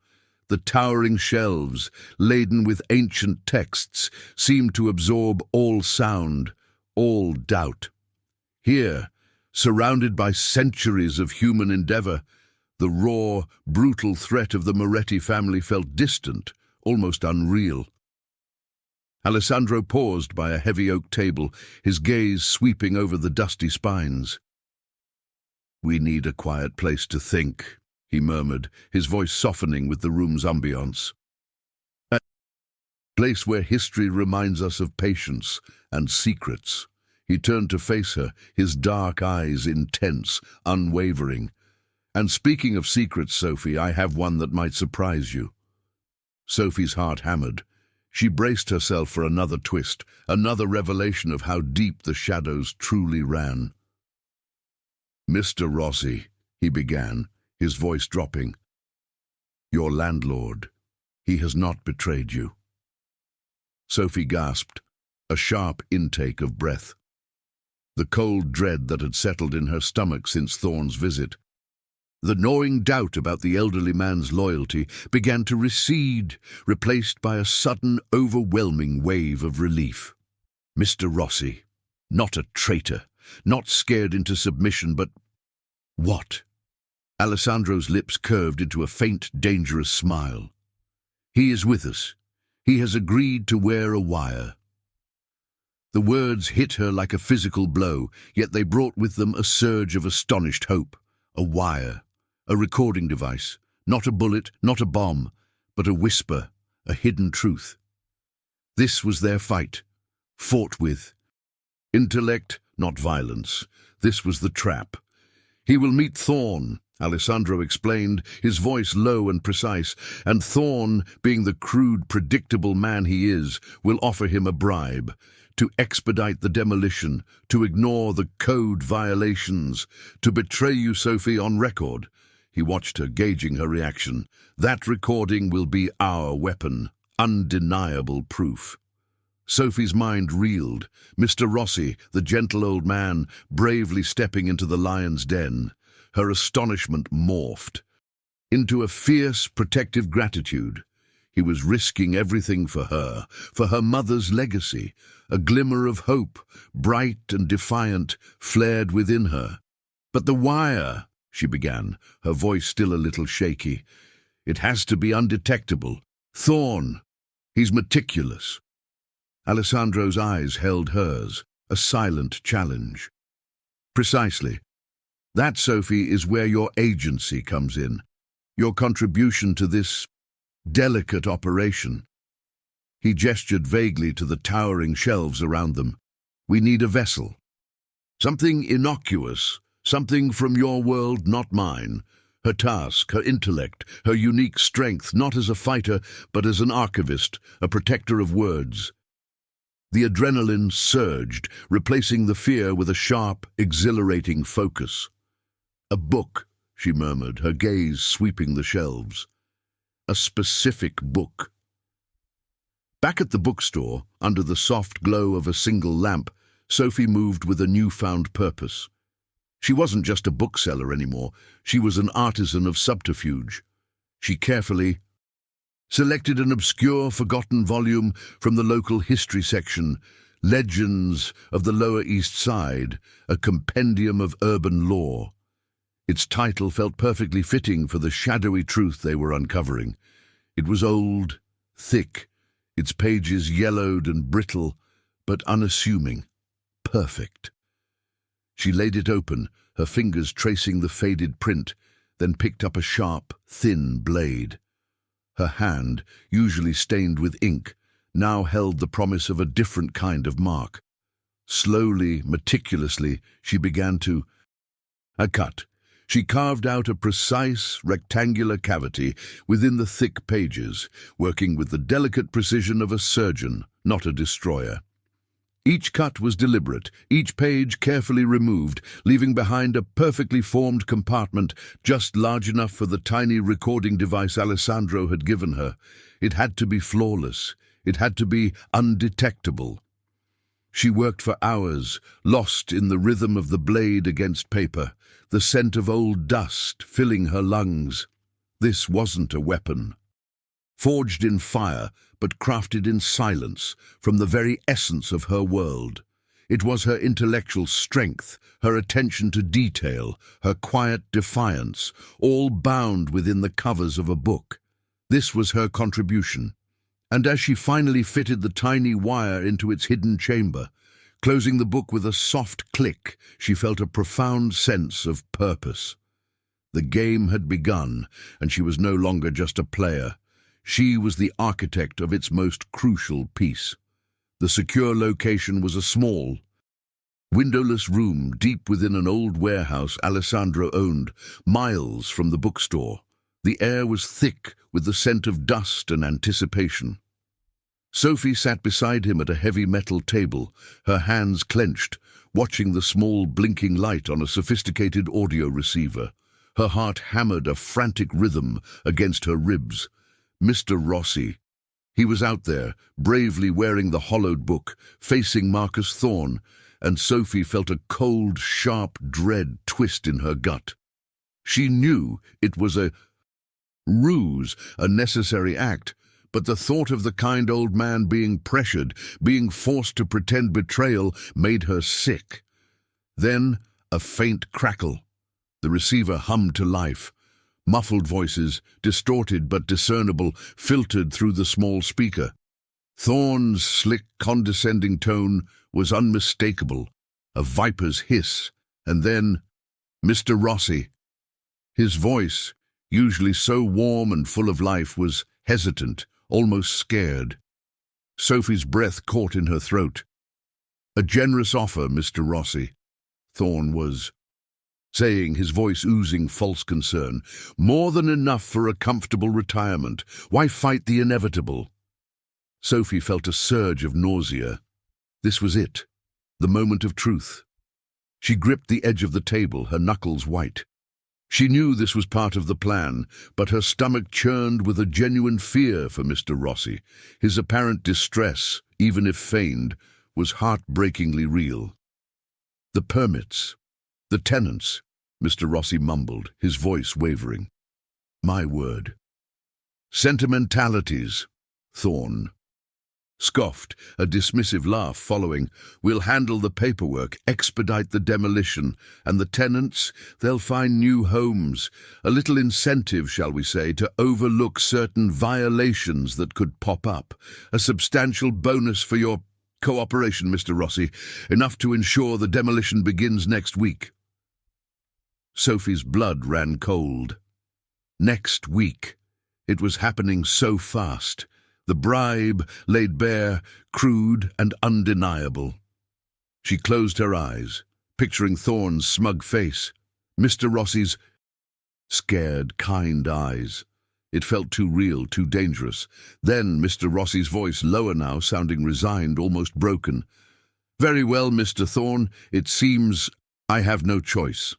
The towering shelves, laden with ancient texts, seemed to absorb all sound, all doubt. Here, surrounded by centuries of human endeavor, the raw, brutal threat of the Moretti family felt distant, almost unreal. Alessandro paused by a heavy oak table, his gaze sweeping over the dusty spines. "We need a quiet place to think," he murmured, his voice softening with the room's ambience. "A place where history reminds us of patience and secrets." He turned to face her, his dark eyes intense, unwavering. "And speaking of secrets, Sophie, I have one that might surprise you." Sophie's heart hammered. She braced herself for another twist, another revelation of how deep the shadows truly ran. "Mr. Rossi," he began, his voice dropping. "Your landlord. He has not betrayed you." Sophie gasped, a sharp intake of breath. The cold dread that had settled in her stomach since Thorne's visit, the gnawing doubt about the elderly man's loyalty, began to recede, replaced by a sudden, overwhelming wave of relief. Mr. Rossi, not a traitor, not scared into submission, but what? Alessandro's lips curved into a faint, dangerous smile. "He is with us. He has agreed to wear a wire." The words hit her like a physical blow, yet they brought with them a surge of astonished hope. A wire. A recording device, not a bullet, not a bomb, but a whisper, a hidden truth. This was their fight, fought with intellect, not violence. This was the trap. "He will meet Thorne," Alessandro explained, his voice low and precise, and Thorn, being the crude, predictable man he is, will offer him a bribe to expedite the demolition, to ignore the code violations, to betray you, Sophie, on record. He watched her, gauging her reaction. That recording will be our weapon, undeniable proof. Sophie's mind reeled. Mr. Rossi, the gentle old man, bravely stepping into the lion's den. Her astonishment morphed into a fierce, protective gratitude. He was risking everything for her mother's legacy. A glimmer of hope, bright and defiant, flared within her. "But the wire," she began, her voice still a little shaky. "It has to be undetectable. Thorn, he's meticulous." Alessandro's eyes held hers, a silent challenge. "Precisely. That, Sophie, is where your agency comes in. Your contribution to this delicate operation." He gestured vaguely to the towering shelves around them. "We need a vessel. Something innocuous, something from your world, not mine. Her task, her intellect, her unique strength, not as a fighter, but as an archivist, a protector of words." The adrenaline surged, replacing the fear with a sharp, exhilarating focus. "A book," she murmured, her gaze sweeping the shelves. "A specific book." Back at the bookstore, under the soft glow of a single lamp, Sophie moved with a newfound purpose. She wasn't just a bookseller anymore, she was an artisan of subterfuge. She carefully selected an obscure, forgotten volume from the local history section, Legends of the Lower East Side, a compendium of urban lore. Its title felt perfectly fitting for the shadowy truth they were uncovering. It was old, thick, its pages yellowed and brittle, but unassuming. Perfect. She laid it open, her fingers tracing the faded print, then picked up a sharp, thin blade. Her hand, usually stained with ink, now held the promise of a different kind of mark. Slowly, meticulously, she began to cut. She carved out a precise, rectangular cavity within the thick pages, working with the delicate precision of a surgeon, not a destroyer. Each cut was deliberate, each page carefully removed, leaving behind a perfectly formed compartment just large enough for the tiny recording device Alessandro had given her. It had to be flawless. It had to be undetectable. She worked for hours, lost in the rhythm of the blade against paper, the scent of old dust filling her lungs. This wasn't a weapon. Forged in fire, but crafted in silence, from the very essence of her world. It was her intellectual strength, her attention to detail, her quiet defiance, all bound within the covers of a book. This was her contribution. And as she finally fitted the tiny wire into its hidden chamber, closing the book with a soft click, she felt a profound sense of purpose. The game had begun, and she was no longer just a player. She was the architect of its most crucial piece. The secure location was a small, windowless room deep within an old warehouse Alessandro owned, miles from the bookstore. The air was thick with the scent of dust and anticipation. Sophie sat beside him at a heavy metal table, her hands clenched, watching the small blinking light on a sophisticated audio receiver. Her heart hammered a frantic rhythm against her ribs. Mr. Rossi. He was out there, bravely wearing the hollowed book, facing Marcus Thorn, and Sophie felt a cold, sharp dread twist in her gut. She knew it was a ruse, a necessary act, but the thought of the kind old man being pressured, being forced to pretend betrayal, made her sick. Then a faint crackle. The receiver hummed to life. Muffled voices, distorted but discernible, filtered through the small speaker. Thorn's slick, condescending tone was unmistakable, a viper's hiss, and then Mr. Rossi. His voice, usually so warm and full of life, was hesitant, almost scared. Sophie's breath caught in her throat. "A generous offer, Mr. Rossi." Thorn was saying, his voice oozing false concern. "More than enough for a comfortable retirement. Why fight the inevitable?" Sophie felt a surge of nausea. This was it, the moment of truth. She gripped the edge of the table, her knuckles white. She knew this was part of the plan, but her stomach churned with a genuine fear for Mr. Rossi. His apparent distress, even if feigned, was heartbreakingly real. "The permits, the tenants," Mr. Rossi mumbled, his voice wavering. "My word." "Sentimentalities," Thorne scoffed, a dismissive laugh following. "We'll handle the paperwork, expedite the demolition, and the tenants, they'll find new homes. A little incentive, shall we say, to overlook certain violations that could pop up. A substantial bonus for your cooperation, Mr. Rossi, enough to ensure the demolition begins next week." Sophie's blood ran cold. Next week. It was happening so fast. The bribe, laid bare, crude and undeniable. She closed her eyes, picturing Thorne's smug face, Mr. Rossi's scared, kind eyes. It felt too real, too dangerous. Then Mr. Rossi's voice, lower now, sounding resigned, almost broken. "Very well, Mr. Thorne, it seems I have no choice."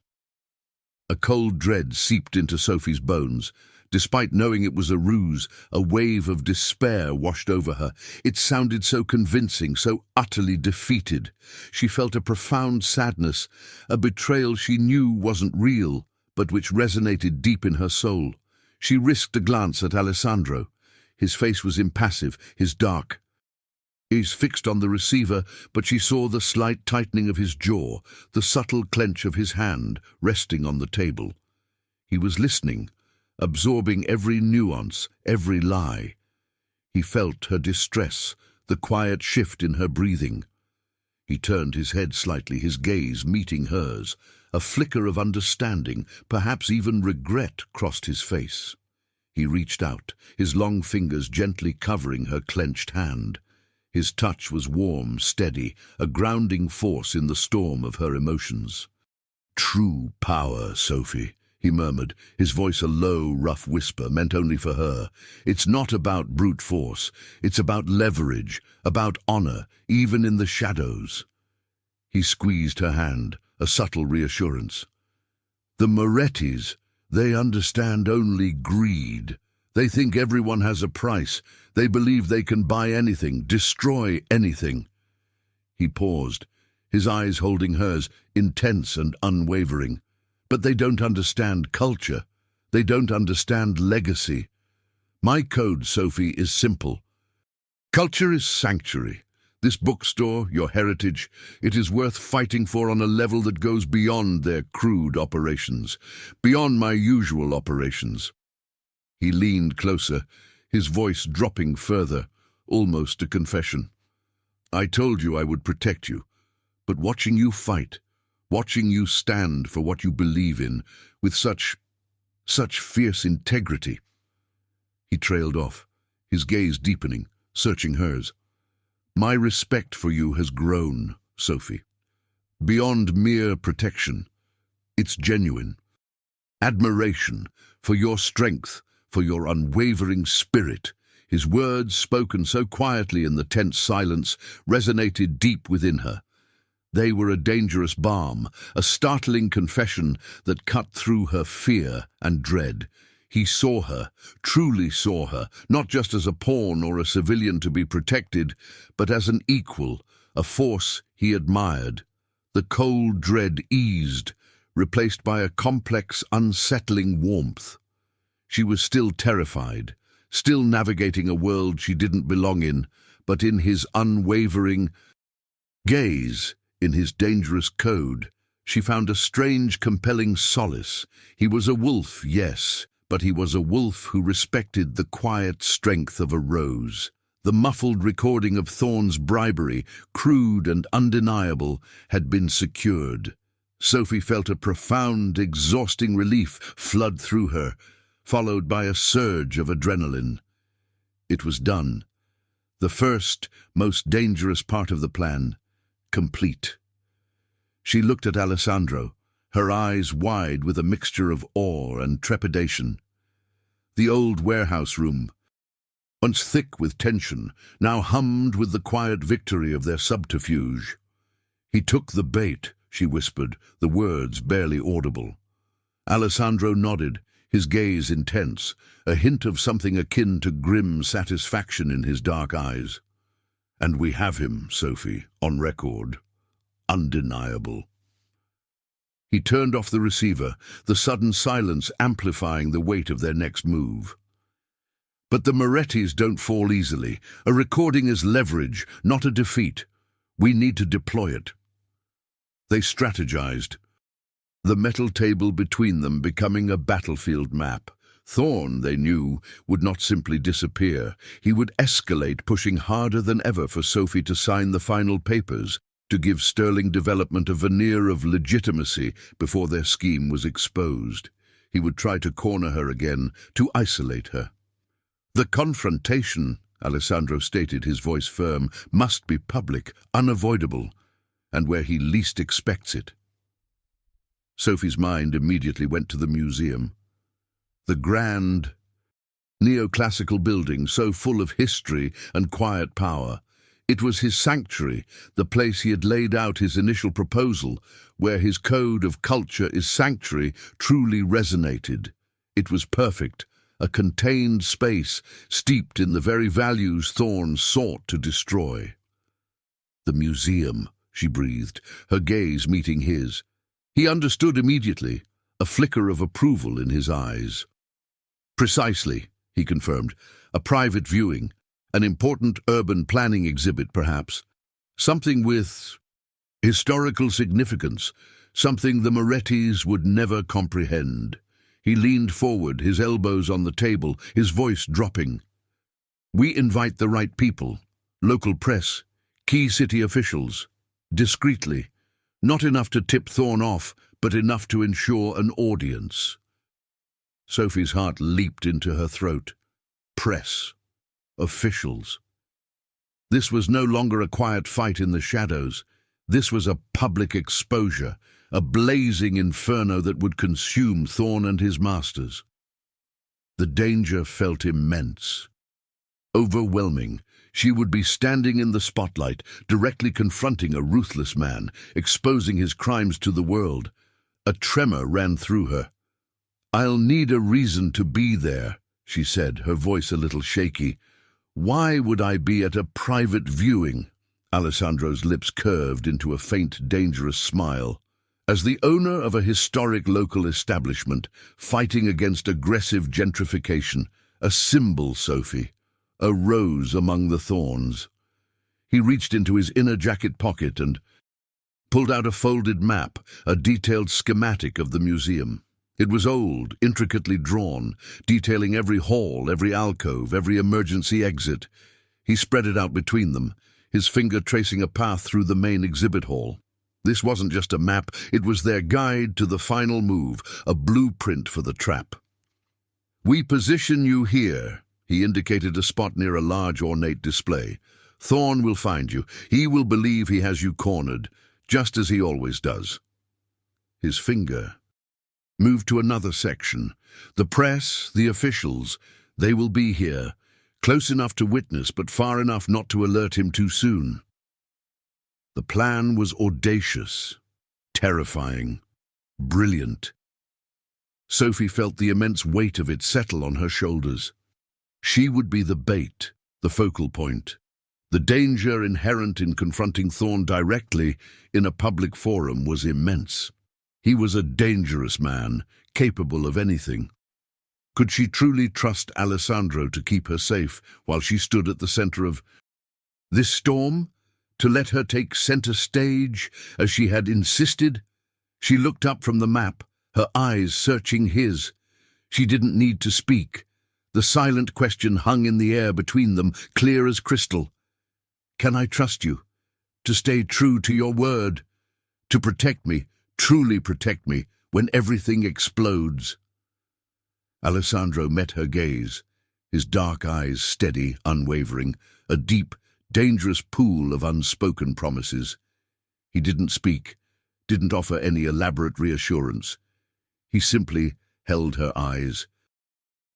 A cold dread seeped into Sophie's bones. Despite knowing it was a ruse, a wave of despair washed over her. It sounded so convincing, so utterly defeated. She felt a profound sadness, a betrayal she knew wasn't real, but which resonated deep in her soul. She risked a glance at Alessandro. His face was impassive, his dark gaze fixed on the receiver, but she saw the slight tightening of his jaw, the subtle clench of his hand resting on the table. He was listening, absorbing every nuance, every lie. He felt her distress, the quiet shift in her breathing. He turned his head slightly, his gaze meeting hers. A flicker of understanding, perhaps even regret, crossed his face. He reached out, his long fingers gently covering her clenched hand. His touch was warm, steady, a grounding force in the storm of her emotions. "True power, Sophie," he murmured, his voice a low, rough whisper meant only for her. "It's not about brute force. It's about leverage, about honor, even in the shadows." He squeezed her hand, a subtle reassurance. "The Morettis, they understand only greed. They think everyone has a price. They believe they can buy anything, destroy anything." He paused, his eyes holding hers, intense and unwavering. "But they don't understand culture. They don't understand legacy. My code, Sophie, is simple. Culture is sanctuary. This bookstore, your heritage, it is worth fighting for on a level that goes beyond their crude operations, beyond my usual operations." He leaned closer, his voice dropping further, almost a confession. "I told you I would protect you, but watching you fight, watching you stand for what you believe in, with such fierce integrity." He trailed off, his gaze deepening, searching hers. "My respect for you has grown, Sophie. Beyond mere protection. It's genuine. Admiration for your strength, for your unwavering spirit." His words, spoken so quietly in the tense silence, resonated deep within her. They were a dangerous balm, a startling confession that cut through her fear and dread. He saw her, truly saw her, not just as a pawn or a civilian to be protected, but as an equal, a force he admired. The cold dread eased, replaced by a complex, unsettling warmth. She was still terrified, still navigating a world she didn't belong in, but in his unwavering gaze, in his dangerous code, she found a strange, compelling solace. He was a wolf, yes, but he was a wolf who respected the quiet strength of a rose. The muffled recording of Thorne's bribery, crude and undeniable, had been secured. Sophie felt a profound, exhausting relief flood through her, followed by a surge of adrenaline. It was done. The first, most dangerous part of the plan, complete. She looked at Alessandro, her eyes wide with a mixture of awe and trepidation. The old warehouse room, once thick with tension, now hummed with the quiet victory of their subterfuge. "He took the bait," she whispered, the words barely audible. Alessandro nodded, his gaze intense, a hint of something akin to grim satisfaction in his dark eyes. "And we have him, Sophie, on record. Undeniable." He turned off the receiver, the sudden silence amplifying the weight of their next move. "But the Morettis don't fall easily. A recording is leverage, not a defeat. We need to deploy it." They strategized, the metal table between them becoming a battlefield map. Thorn, they knew, would not simply disappear. He would escalate, pushing harder than ever for Sophie to sign the final papers, to give Sterling Development a veneer of legitimacy before their scheme was exposed. He would try to corner her again, to isolate her. "The confrontation," Alessandro stated, his voice firm, "must be public, unavoidable, and where he least expects it." Sophie's mind immediately went to the museum. The grand, neoclassical building, so full of history and quiet power. It was his sanctuary, the place he had laid out his initial proposal, where his code of culture is sanctuary truly resonated. It was perfect. A contained space, steeped in the very values Thorn sought to destroy. "The museum," she breathed, her gaze meeting his. He understood immediately, a flicker of approval in his eyes. "Precisely," he confirmed. "A private viewing, an important urban planning exhibit, perhaps. Something with historical significance, something the Morettis would never comprehend." He leaned forward, his elbows on the table, his voice dropping. "We invite the right people, local press, key city officials, discreetly, not enough to tip Thorn off, but enough to ensure an audience." Sophie's heart leaped into her throat. Press. Officials. This was no longer a quiet fight in the shadows. This was a public exposure, a blazing inferno that would consume Thorn and his masters. The danger felt immense, overwhelming. She would be standing in the spotlight, directly confronting a ruthless man, exposing his crimes to the world. A tremor ran through her. "I'll need a reason to be there," she said, her voice a little shaky. "Why would I be at a private viewing?" Alessandro's lips curved into a faint, dangerous smile. "As the owner of a historic local establishment, fighting against aggressive gentrification, a symbol, Sophie, a rose among the thorns." He reached into his inner jacket pocket and pulled out a folded map, a detailed schematic of the museum. It was old, intricately drawn, detailing every hall, every alcove, every emergency exit. He spread it out between them, his finger tracing a path through the main exhibit hall. This wasn't just a map, it was their guide to the final move, a blueprint for the trap. "We position you here," he indicated a spot near a large ornate display. "Thorn will find you. He will believe he has you cornered, just as he always does." His finger moved to another section. "The press, the officials, they will be here, close enough to witness, but far enough not to alert him too soon." The plan was audacious, terrifying, brilliant. Sophie felt the immense weight of it settle on her shoulders. She would be the bait, the focal point. The danger inherent in confronting Thorn directly in a public forum was immense. He was a dangerous man, capable of anything. Could she truly trust Alessandro to keep her safe while she stood at the center of this storm? To let her take center stage, as she had insisted? She looked up from the map, her eyes searching his. She didn't need to speak. The silent question hung in the air between them, clear as crystal. "Can I trust you? To stay true to your word? To protect me, truly protect me, when everything explodes?" Alessandro met her gaze, his dark eyes steady, unwavering, a deep, dangerous pool of unspoken promises. He didn't speak, didn't offer any elaborate reassurance. He simply held her eyes.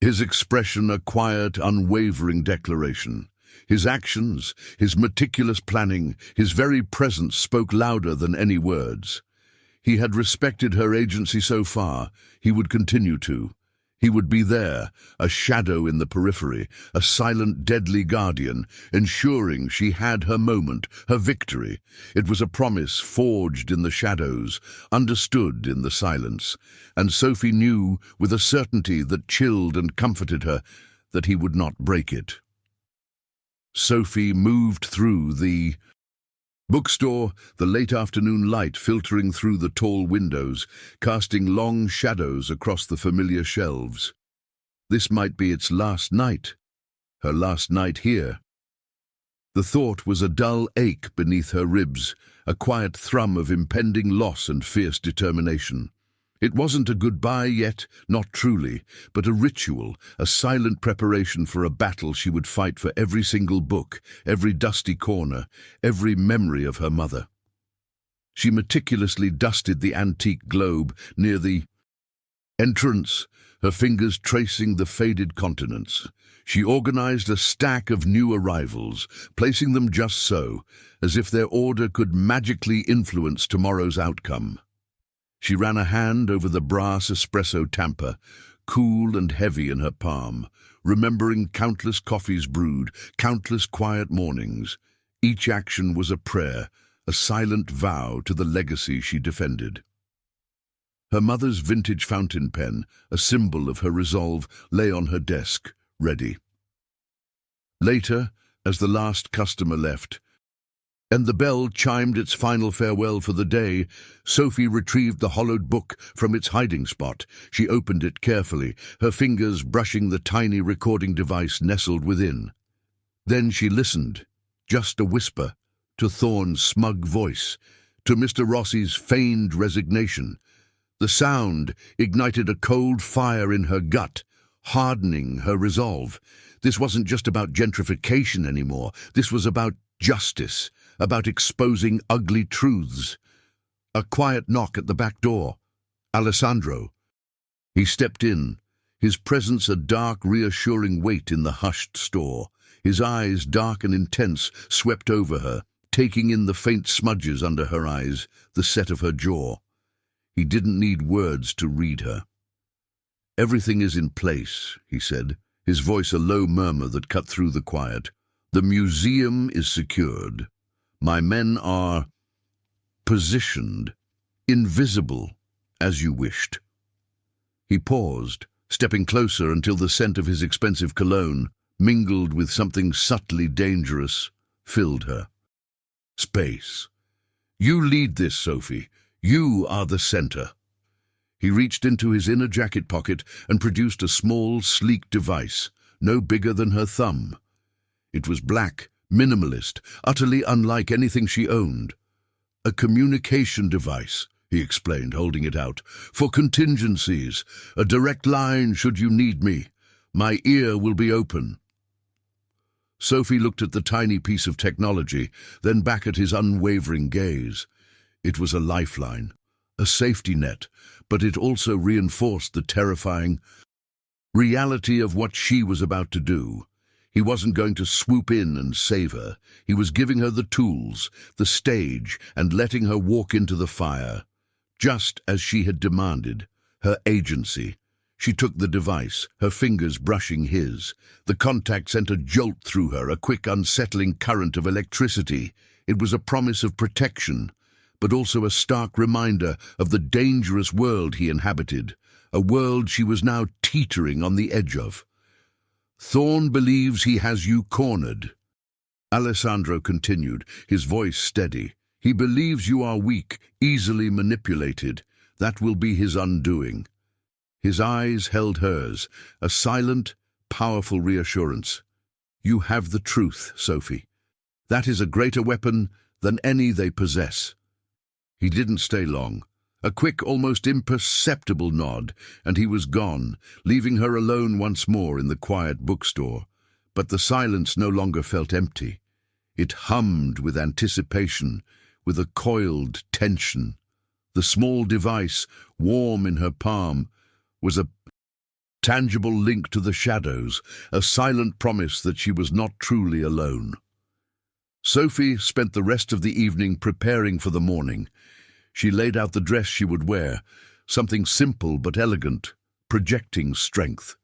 His expression a quiet, unwavering declaration. His actions, his meticulous planning, his very presence spoke louder than any words. He had respected her agency so far. He would continue to. He would be there, a shadow in the periphery, a silent, deadly guardian, ensuring she had her moment, her victory. It was a promise forged in the shadows, understood in the silence, and Sophie knew, with a certainty that chilled and comforted her, that he would not break it. Sophie moved through the bookstore, the late afternoon light filtering through the tall windows, casting long shadows across the familiar shelves. This might be its last night, her last night here. The thought was a dull ache beneath her ribs, a quiet thrum of impending loss and fierce determination. It wasn't a goodbye yet, not truly, but a ritual, a silent preparation for a battle she would fight for every single book, every dusty corner, every memory of her mother. She meticulously dusted the antique globe near the entrance, her fingers tracing the faded continents. She organized a stack of new arrivals, placing them just so, as if their order could magically influence tomorrow's outcome. She ran a hand over the brass espresso tamper, cool and heavy in her palm, remembering countless coffees brewed, countless quiet mornings. Each action was a prayer, a silent vow to the legacy she defended. Her mother's vintage fountain pen, a symbol of her resolve, lay on her desk, ready. Later, as the last customer left, and the bell chimed its final farewell for the day, Sophie retrieved the hollowed book from its hiding spot. She opened it carefully, her fingers brushing the tiny recording device nestled within. Then she listened, just a whisper, to Thorne's smug voice, to Mr. Rossi's feigned resignation. The sound ignited a cold fire in her gut, hardening her resolve. This wasn't just about gentrification anymore. This was about justice, about exposing ugly truths. A quiet knock at the back door. Alessandro. He stepped in, his presence a dark, reassuring weight in the hushed store. His eyes, dark and intense, swept over her, taking in the faint smudges under her eyes, the set of her jaw. He didn't need words to read her. "Everything is in place," he said, his voice a low murmur that cut through the quiet. "The museum is secured. My men are positioned, invisible, as you wished." He paused, stepping closer until the scent of his expensive cologne, mingled with something subtly dangerous, filled her. "Space. You lead this, Sophie. You are the center." He reached into his inner jacket pocket and produced a small, sleek device, no bigger than her thumb. It was black, minimalist, utterly unlike anything she owned. "A communication device," he explained, holding it out, "for contingencies, a direct line should you need me. My ear will be open." Sophie looked at the tiny piece of technology, then back at his unwavering gaze. It was a lifeline, a safety net, but it also reinforced the terrifying reality of what she was about to do. He wasn't going to swoop in and save her. He was giving her the tools, the stage, and letting her walk into the fire. Just as she had demanded, her agency. She took the device, her fingers brushing his. The contact sent a jolt through her, a quick, unsettling current of electricity. It was a promise of protection, but also a stark reminder of the dangerous world he inhabited, a world she was now teetering on the edge of. "Thorne believes he has you cornered," Alessandro continued, his voice steady. "He believes you are weak, easily manipulated. That will be his undoing." His eyes held hers, a silent, powerful reassurance. "You have the truth, Sophie. That is a greater weapon than any they possess." He didn't stay long. A quick, almost imperceptible nod, and he was gone, leaving her alone once more in the quiet bookstore. But the silence no longer felt empty. It hummed with anticipation, with a coiled tension. The small device, warm in her palm, was a tangible link to the shadows, a silent promise that she was not truly alone. Sophie spent the rest of the evening preparing for the morning. She laid out the dress she would wear, something simple but elegant, projecting strength.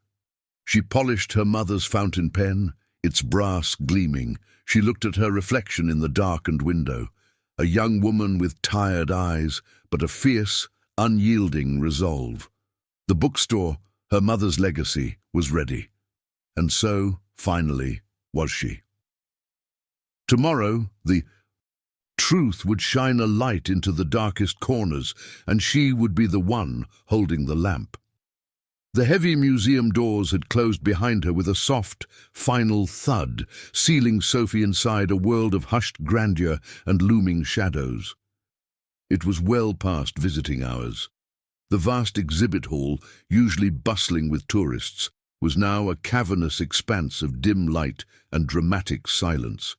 She polished her mother's fountain pen, its brass gleaming. She looked at her reflection in the darkened window, a young woman with tired eyes, but a fierce, unyielding resolve. The bookstore, her mother's legacy, was ready. And so, finally, was she. Tomorrow, the truth would shine a light into the darkest corners, and she would be the one holding the lamp. The heavy museum doors had closed behind her with a soft, final thud, sealing Sophie inside a world of hushed grandeur and looming shadows. It was well past visiting hours. The vast exhibit hall, usually bustling with tourists, was now a cavernous expanse of dim light and dramatic silence.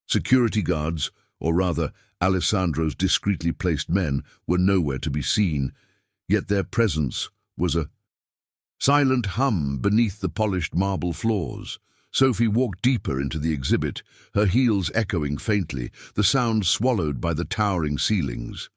Security guards, or rather Alessandro's discreetly placed men, were nowhere to be seen, yet their presence was a silent hum beneath the polished marble floors. Sophie walked deeper into the exhibit, her heels echoing faintly, the sound swallowed by the towering ceilings.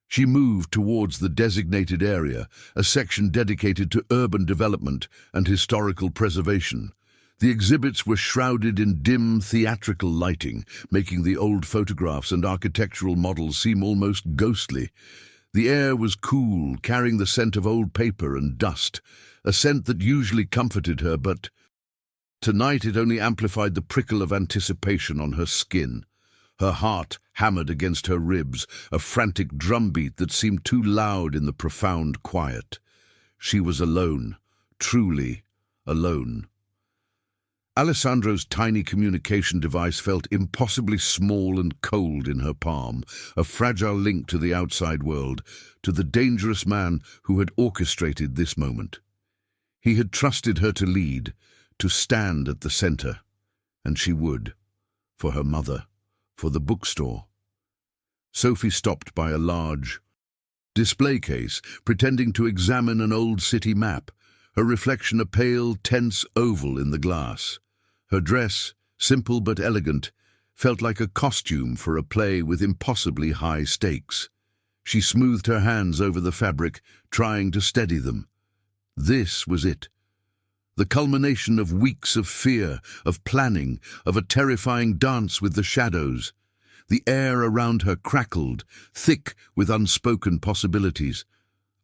She moved towards the designated area, a section dedicated to urban development and historical preservation. The exhibits were shrouded in dim theatrical lighting, making the old photographs and architectural models seem almost ghostly. The air was cool, carrying the scent of old paper and dust, a scent that usually comforted her, but tonight it only amplified the prickle of anticipation on her skin. Her heart hammered against her ribs, a frantic drumbeat that seemed too loud in the profound quiet. She was alone, truly alone. Alessandro's tiny communication device felt impossibly small and cold in her palm, a fragile link to the outside world, to the dangerous man who had orchestrated this moment. He had trusted her to lead, to stand at the center, and she would, for her mother, for the bookstore. Sophie stopped by a large display case, pretending to examine an old city map, her reflection a pale, tense oval in the glass. Her dress, simple but elegant, felt like a costume for a play with impossibly high stakes. She smoothed her hands over the fabric, trying to steady them. This was it. The culmination of weeks of fear, of planning, of a terrifying dance with the shadows. The air around her crackled, thick with unspoken possibilities.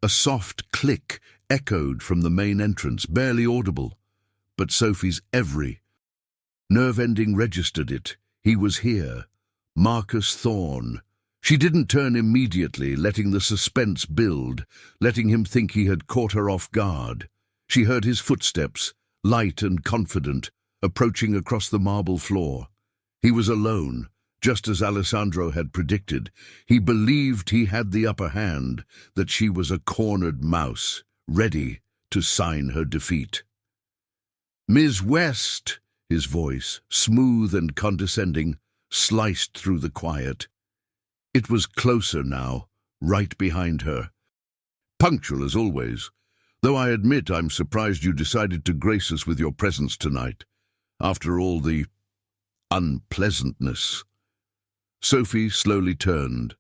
A soft click echoed from the main entrance, barely audible. But Sophie's every nerve-ending registered it. He was here. Marcus Thorne. She didn't turn immediately, letting the suspense build, letting him think he had caught her off guard. She heard his footsteps, light and confident, approaching across the marble floor. He was alone, just as Alessandro had predicted. He believed he had the upper hand, that she was a cornered mouse, ready to sign her defeat. "Miss West," his voice, smooth and condescending, sliced through the quiet. It was closer now, right behind her. "Punctual as always. Though I admit I'm surprised you decided to grace us with your presence tonight, after all the unpleasantness." Sophie slowly turned,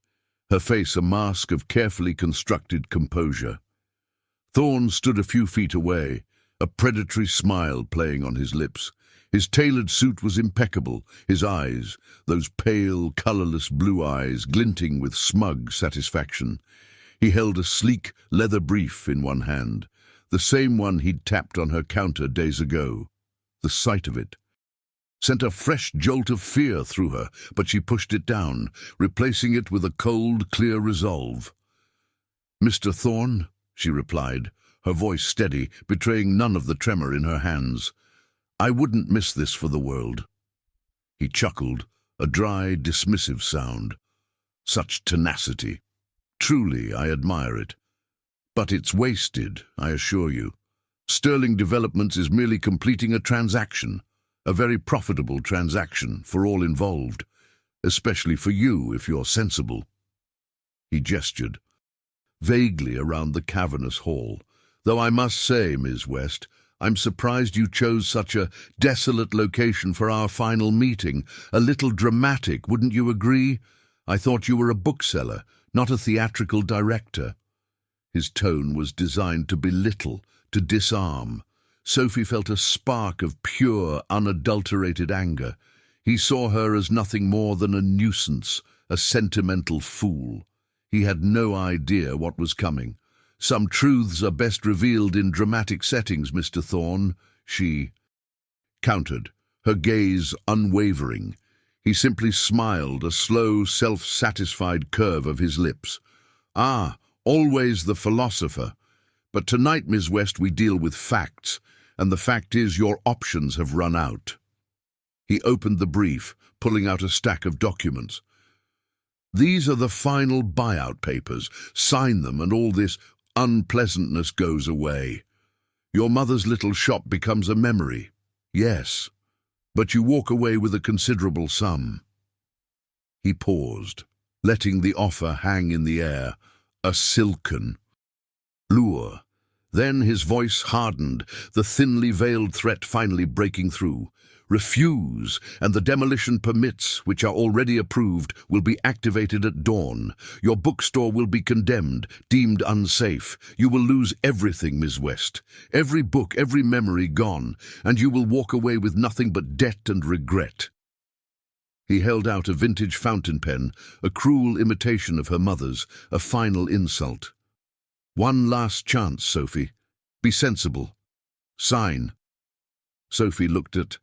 her face a mask of carefully constructed composure. Thorne stood a few feet away, a predatory smile playing on his lips. His tailored suit was impeccable, his eyes, those pale, colorless blue eyes, glinting with smug satisfaction. He held a sleek leather brief in one hand, the same one he'd tapped on her counter days ago. The sight of it sent a fresh jolt of fear through her, but she pushed it down, replacing it with a cold, clear resolve. "Mr. Thorne," she replied, her voice steady, betraying none of the tremor in her hands. "I wouldn't miss this for the world." He chuckled, a dry, dismissive sound. "Such tenacity. Truly, I admire it. But it's wasted, I assure you. Sterling Developments is merely completing a transaction, a very profitable transaction for all involved, especially for you if you're sensible." He gestured. vaguely around the cavernous hall. "Though I must say, Ms. West, I'm surprised you chose such a desolate location for our final meeting. A little dramatic, wouldn't you agree? I thought you were a bookseller, not a theatrical director." His tone was designed to belittle, to disarm. Sophie felt a spark of pure, unadulterated anger. He saw her as nothing more than a nuisance, a sentimental fool. He had no idea what was coming. "Some truths are best revealed in dramatic settings, Mr. Thorne," she countered, her gaze unwavering. He simply smiled, a slow, self-satisfied curve of his lips. "Ah, always the philosopher. But tonight, Ms. West, we deal with facts, and the fact is your options have run out." He opened the brief, pulling out a stack of documents. "These are the final buyout papers. Sign them and all this unpleasantness goes away. Your mother's little shop becomes a memory. Yes, but you walk away with a considerable sum." He paused, letting the offer hang in the air, a silken lure. Then his voice hardened, the thinly veiled threat finally breaking through. "Refuse, and the demolition permits, which are already approved, will be activated at dawn. Your bookstore will be condemned, deemed unsafe. You will lose everything, Ms. West. Every book, every memory gone, and you will walk away with nothing but debt and regret." He held out a vintage fountain pen, a cruel imitation of her mother's, a final insult. "One last chance, Sophie. Be sensible. Sign." Sophie looked at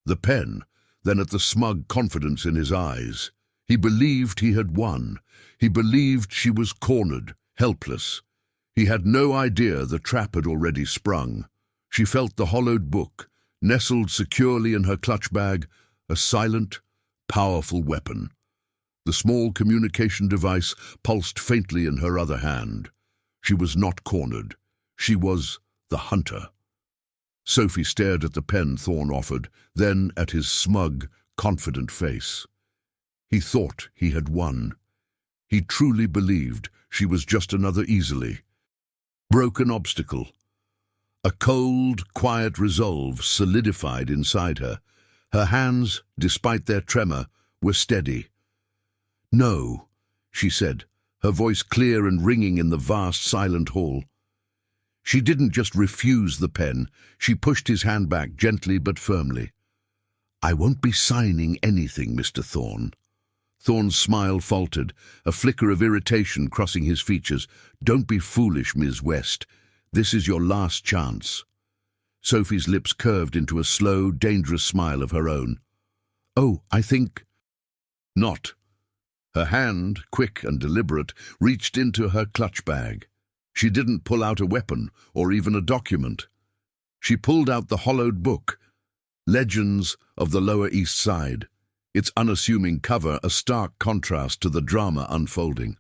the pen, then at the smug confidence in his eyes. He believed he had won. He believed she was cornered, helpless. He had no idea the trap had already sprung. She felt the hollowed book, nestled securely in her clutch bag, a silent, powerful weapon. The small communication device pulsed faintly in her other hand. She was not cornered. She was the hunter. Sophie stared at the pen Thorne offered, then at his smug, confident face. He thought he had won. He truly believed she was just another easily broken obstacle. A cold, quiet resolve solidified inside her. Her hands, despite their tremor, were steady. "No," she said, her voice clear and ringing in the vast, silent hall. She didn't just refuse the pen, she pushed his hand back gently but firmly. "I won't be signing anything, Mr. Thorne." Thorne's smile faltered, a flicker of irritation crossing his features. "Don't be foolish, Ms. West. This is your last chance." Sophie's lips curved into a slow, dangerous smile of her own. "Oh, I think—" "Not." Her hand, quick and deliberate, reached into her clutch bag. She didn't pull out a weapon or even a document. She pulled out the hollowed book, Legends of the Lower East Side, its unassuming cover a stark contrast to the drama unfolding.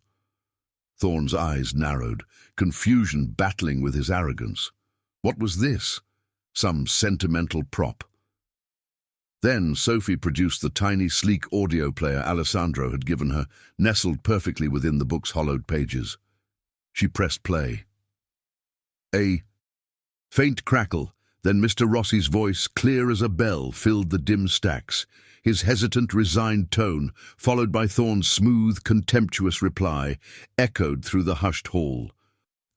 Thorne's eyes narrowed, confusion battling with his arrogance. What was this? Some sentimental prop? Then Sophie produced the tiny, sleek audio player Alessandro had given her, nestled perfectly within the book's hollowed pages. She pressed play. A faint crackle, then Mr. Rossi's voice, clear as a bell, filled the dim stacks. His hesitant, resigned tone, followed by Thorne's smooth, contemptuous reply, echoed through the hushed hall.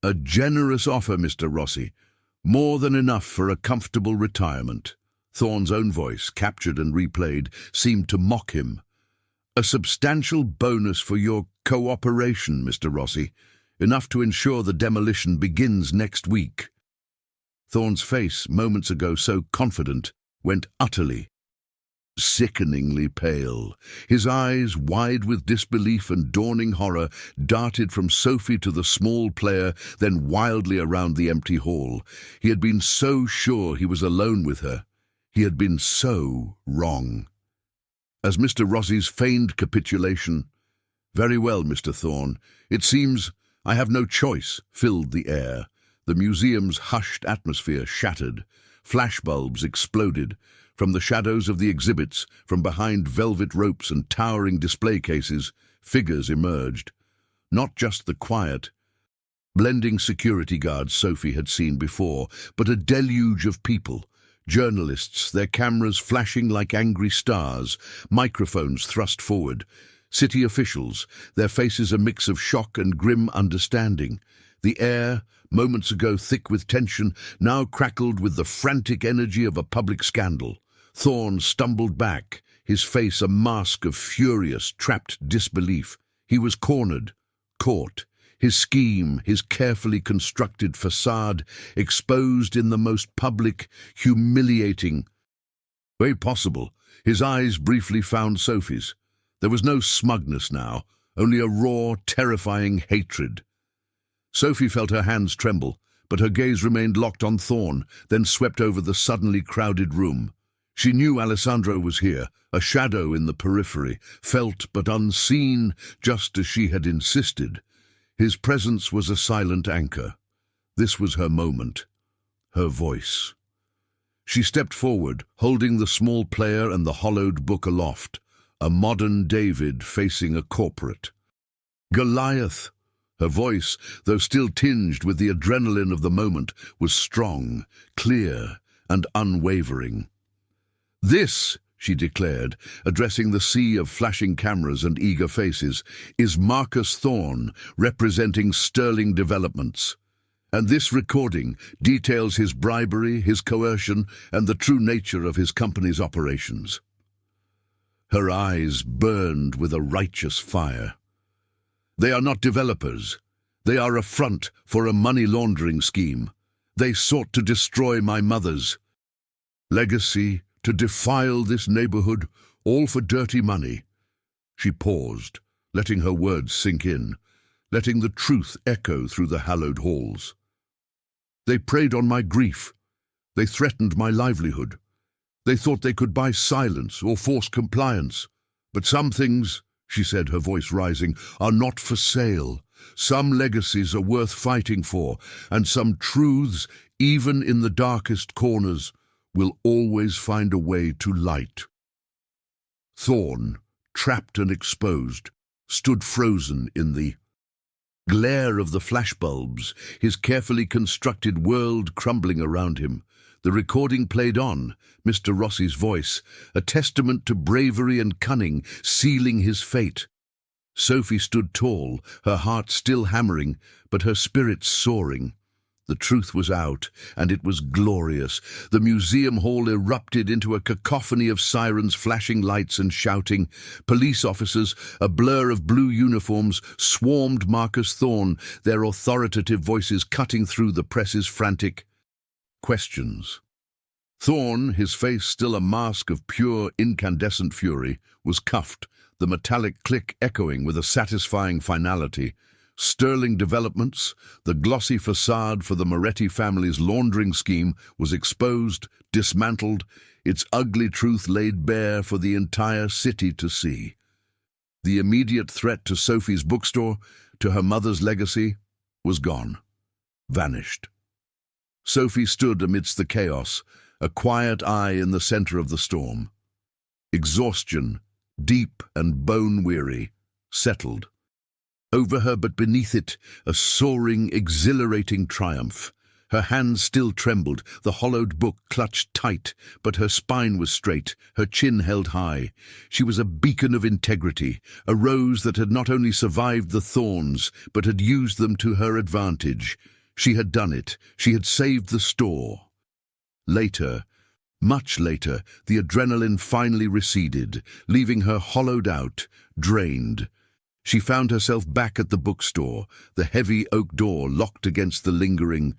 "A generous offer, Mr. Rossi. More than enough for a comfortable retirement." Thorne's own voice, captured and replayed, seemed to mock him. "A substantial bonus for your cooperation, Mr. Rossi. Enough to ensure the demolition begins next week." Thorne's face, moments ago so confident, went utterly, sickeningly pale. His eyes, wide with disbelief and dawning horror, darted from Sophie to the small player, then wildly around the empty hall. He had been so sure he was alone with her. He had been so wrong. As Mr. Rossi's feigned capitulation, "Very well, Mr. Thorne. It seems I have no choice," filled the air. The museum's hushed atmosphere shattered. Flashbulbs exploded. From the shadows of the exhibits, from behind velvet ropes and towering display cases, figures emerged. Not just the quiet, Blending security guards Sophie had seen before, but a deluge of people. Journalists, their cameras flashing like angry stars, microphones thrust forward. City officials, their faces a mix of shock and grim understanding. The air, moments ago thick with tension, now crackled with the frantic energy of a public scandal. Thorne stumbled back, his face a mask of furious, trapped disbelief. He was cornered, caught. His scheme, his carefully constructed facade, exposed in the most public, humiliating way possible. His eyes briefly found Sophie's. There was no smugness now, only a raw, terrifying hatred. Sophie felt her hands tremble, but her gaze remained locked on Thorne, then swept over the suddenly crowded room. She knew Alessandro was here, a shadow in the periphery, felt but unseen, just as she had insisted. His presence was a silent anchor. This was her moment, her voice. She stepped forward, holding the small player and the hollowed book aloft, a modern David facing a corporate. Goliath! Her voice, though still tinged with the adrenaline of the moment, was strong, clear, and unwavering. "This," she declared, addressing the sea of flashing cameras and eager faces, "is Marcus Thorne, representing sterling developments. And this recording details his bribery, his coercion, and the true nature of his company's operations." Her eyes burned with a righteous fire. "They are not developers. They are a front for a money laundering scheme. They sought to destroy my mother's legacy, to defile this neighborhood, all for dirty money." She paused, letting her words sink in, letting the truth echo through the hallowed halls. "They preyed on my grief. They threatened my livelihood. They thought they could buy silence or force compliance. But some things," she said, her voice rising, "are not for sale. Some legacies are worth fighting for, and some truths, even in the darkest corners, will always find a way to light." Thorne, trapped and exposed, stood frozen in the glare of the flashbulbs, his carefully constructed world crumbling around him. The recording played on, Mr. Rossi's voice, a testament to bravery and cunning, sealing his fate. Sophie stood tall, her heart still hammering, but her spirits soaring. The truth was out, and it was glorious. The museum hall erupted into a cacophony of sirens, flashing lights and shouting. Police officers, a blur of blue uniforms, swarmed Marcus Thorne, their authoritative voices cutting through the press's frantic questions. Thorne, his face still a mask of pure, incandescent fury, was cuffed, the metallic click echoing with a satisfying finality. Sterling Developments, the glossy facade for the Moretti family's laundering scheme, was exposed, dismantled, its ugly truth laid bare for the entire city to see. The immediate threat to Sophie's bookstore, to her mother's legacy, was gone, vanished. Sophie stood amidst the chaos, a quiet eye in the center of the storm. Exhaustion, deep and bone-weary, settled over her, but beneath it, a soaring, exhilarating triumph. Her hands still trembled, the hollowed book clutched tight, but her spine was straight, her chin held high. She was a beacon of integrity, a rose that had not only survived the thorns, but had used them to her advantage. She had done it. She had saved the store. Later, much later, the adrenaline finally receded, leaving her hollowed out, drained. She found herself back at the bookstore, the heavy oak door locked against the lingering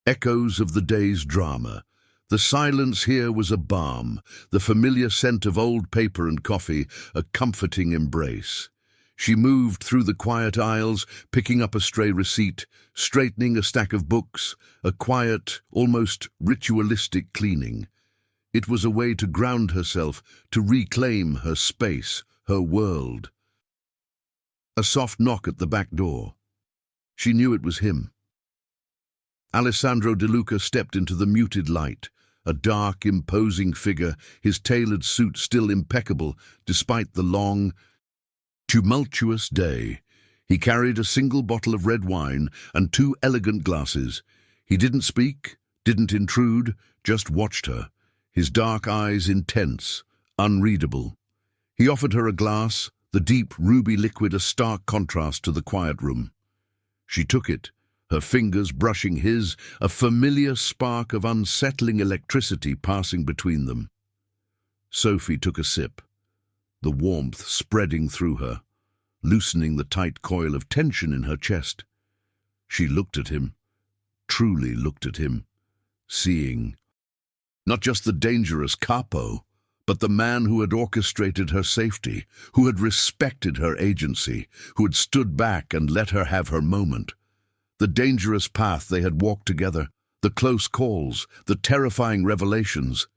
echoes of the day's drama. The silence here was a balm, the familiar scent of old paper and coffee, a comforting embrace. She moved through the quiet aisles, picking up a stray receipt, straightening a stack of books, a quiet, almost ritualistic cleaning. It was a way to ground herself, to reclaim her space, her world. A soft knock at the back door. She knew it was him. Alessandro De Luca stepped into the muted light, a dark, imposing figure, his tailored suit still impeccable despite the long, tumultuous day. He carried a single bottle of red wine and 2 elegant glasses. He didn't speak, didn't intrude, just watched her, his dark eyes intense, unreadable. He offered her a glass, the deep ruby liquid a stark contrast to the quiet room. She took it, her fingers brushing his, a familiar spark of unsettling electricity passing between them. Sophie took a sip, the warmth spreading through her, loosening the tight coil of tension in her chest. She looked at him, truly looked at him, seeing not just the dangerous capo, but the man who had orchestrated her safety, who had respected her agency, who had stood back and let her have her moment. The dangerous path they had walked together, the close calls, the terrifying revelations,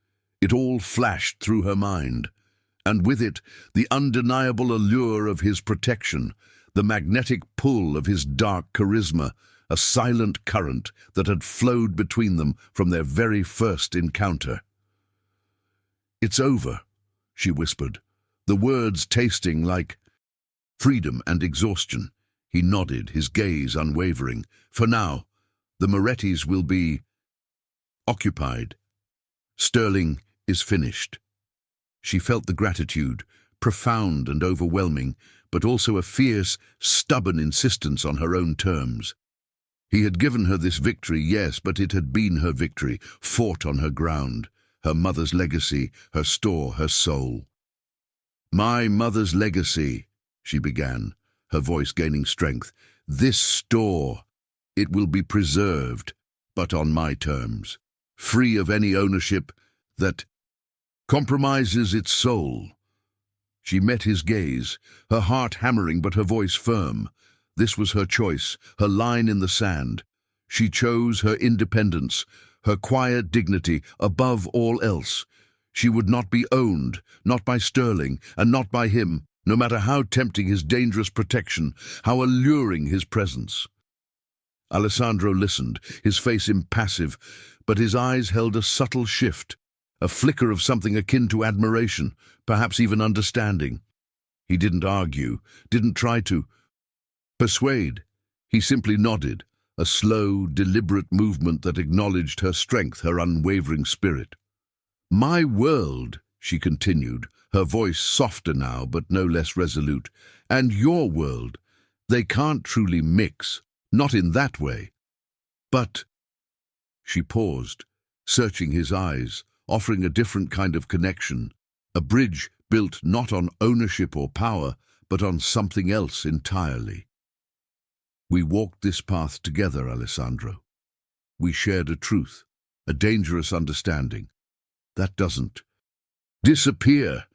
it all flashed through her mind. And with it, the undeniable allure of his protection, the magnetic pull of his dark charisma, a silent current that had flowed between them from their very first encounter. "It's over," she whispered, the words tasting like freedom and exhaustion. He nodded, his gaze unwavering. "For now, the Morettis will be occupied. Sterling is finished." She felt the gratitude, profound and overwhelming, but also a fierce, stubborn insistence on her own terms. He had given her this victory, yes, but it had been her victory, fought on her ground, her mother's legacy, her store, her soul. "My mother's legacy," she began, her voice gaining strength. "This store, it will be preserved, but on my terms, free of any ownership that compromises its soul." She met his gaze, her heart hammering but her voice firm. This was her choice, her line in the sand. She chose her independence, her quiet dignity above all else. She would not be owned, not by Sterling, and not by him, no matter how tempting his dangerous protection, how alluring his presence. Alessandro listened, his face impassive, but his eyes held a subtle shift, a flicker of something akin to admiration, perhaps even understanding. He didn't argue, didn't try to persuade. He simply nodded, a slow, deliberate movement that acknowledged her strength, her unwavering spirit. "My world," she continued, her voice softer now but no less resolute, "and your world, they can't truly mix, not in that way. But—" She paused, searching his eyes, offering a different kind of connection, a bridge built not on ownership or power, but on something else entirely. "We walked this path together, Alessandro. We shared a truth, a dangerous understanding. That doesn't disappear."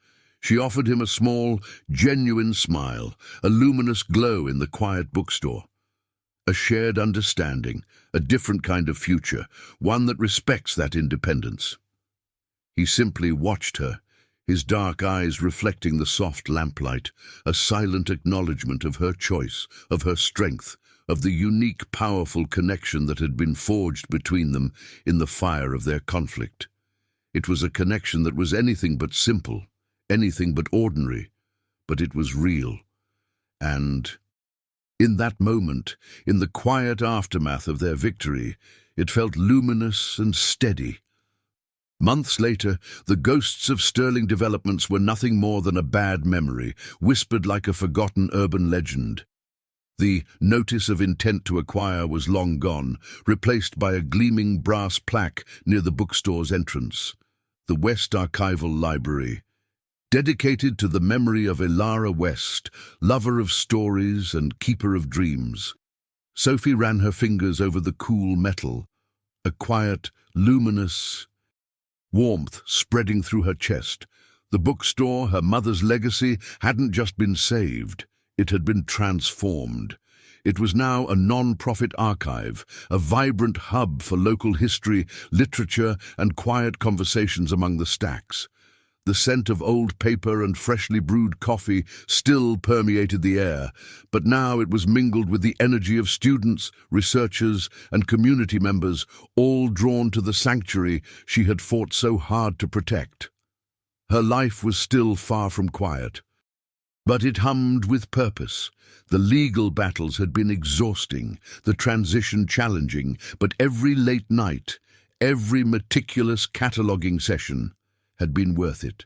She offered him a small, genuine smile, a luminous glow in the quiet bookstore. A shared understanding, a different kind of future, one that respects that independence. He simply watched her, his dark eyes reflecting the soft lamplight, a silent acknowledgement of her choice, of her strength, of the unique, powerful connection that had been forged between them in the fire of their conflict. It was a connection that was anything but simple, anything but ordinary, but it was real. And in that moment, in the quiet aftermath of their victory, it felt luminous and steady. Months later, the ghosts of Sterling developments were nothing more than a bad memory, whispered like a forgotten urban legend. The notice of intent to acquire was long gone, replaced by a gleaming brass plaque near the bookstore's entrance. The West Archival Library, dedicated to the memory of Ilara West, lover of stories and keeper of dreams. Sophie ran her fingers over the cool metal, a quiet, luminous warmth spreading through her chest. The bookstore, her mother's legacy, hadn't just been saved, it had been transformed. It was now a non-profit archive, a vibrant hub for local history, literature, and quiet conversations among the stacks. The scent of old paper and freshly brewed coffee still permeated the air, but now it was mingled with the energy of students, researchers, and community members, all drawn to the sanctuary she had fought so hard to protect. Her life was still far from quiet. But it hummed with purpose. The legal battles had been exhausting, the transition challenging, but every late night, every meticulous cataloguing session had been worth it.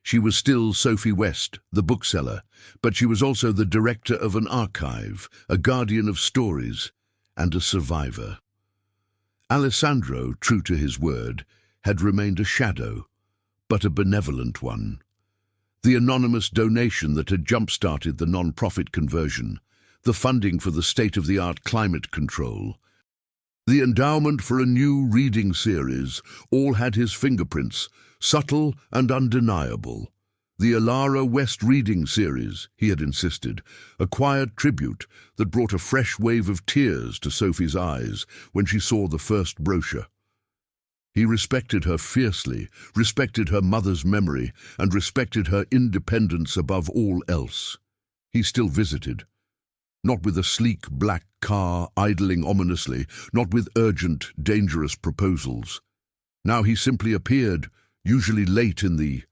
She was still Sophie West, the bookseller, but she was also the director of an archive, a guardian of stories, and a survivor. Alessandro, true to his word, had remained a shadow, but a benevolent one. The anonymous donation that had jump-started the non-profit conversion, the funding for the state-of-the-art climate control, the endowment for a new reading series, all had his fingerprints, subtle and undeniable. The Alara West reading series, he had insisted, a quiet tribute that brought a fresh wave of tears to Sophie's eyes when she saw the first brochure. He respected her fiercely, respected her mother's memory, and respected her independence above all else. He still visited. Not with a sleek black car idling ominously, not with urgent, dangerous proposals. Now he simply appeared, usually late in the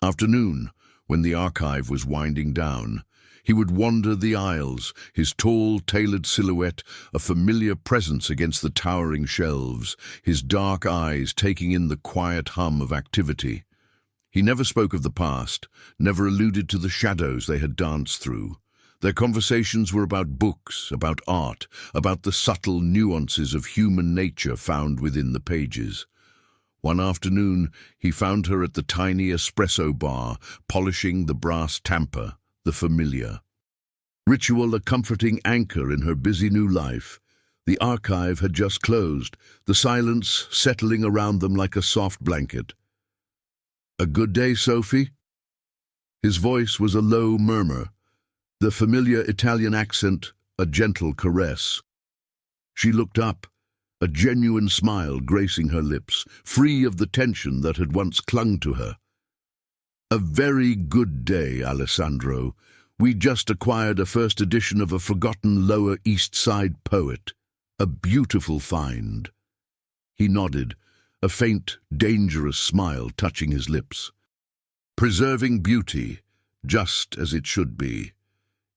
afternoon, when the archive was winding down. He would wander the aisles, his tall, tailored silhouette a familiar presence against the towering shelves, his dark eyes taking in the quiet hum of activity. He never spoke of the past, never alluded to the shadows they had danced through. Their conversations were about books, about art, about the subtle nuances of human nature found within the pages. One afternoon, he found her at the tiny espresso bar, polishing the brass tamper, the familiar. Ritual a comforting anchor in her busy new life. The archive had just closed, the silence settling around them like a soft blanket. "A good day, Sophie?" His voice was a low murmur, the familiar Italian accent a gentle caress. She looked up, a genuine smile gracing her lips, free of the tension that had once clung to her. "A very good day, Alessandro. We just acquired a first edition of a forgotten Lower East Side poet. A beautiful find." He nodded, a faint, dangerous smile touching his lips. "Preserving beauty, just as it should be."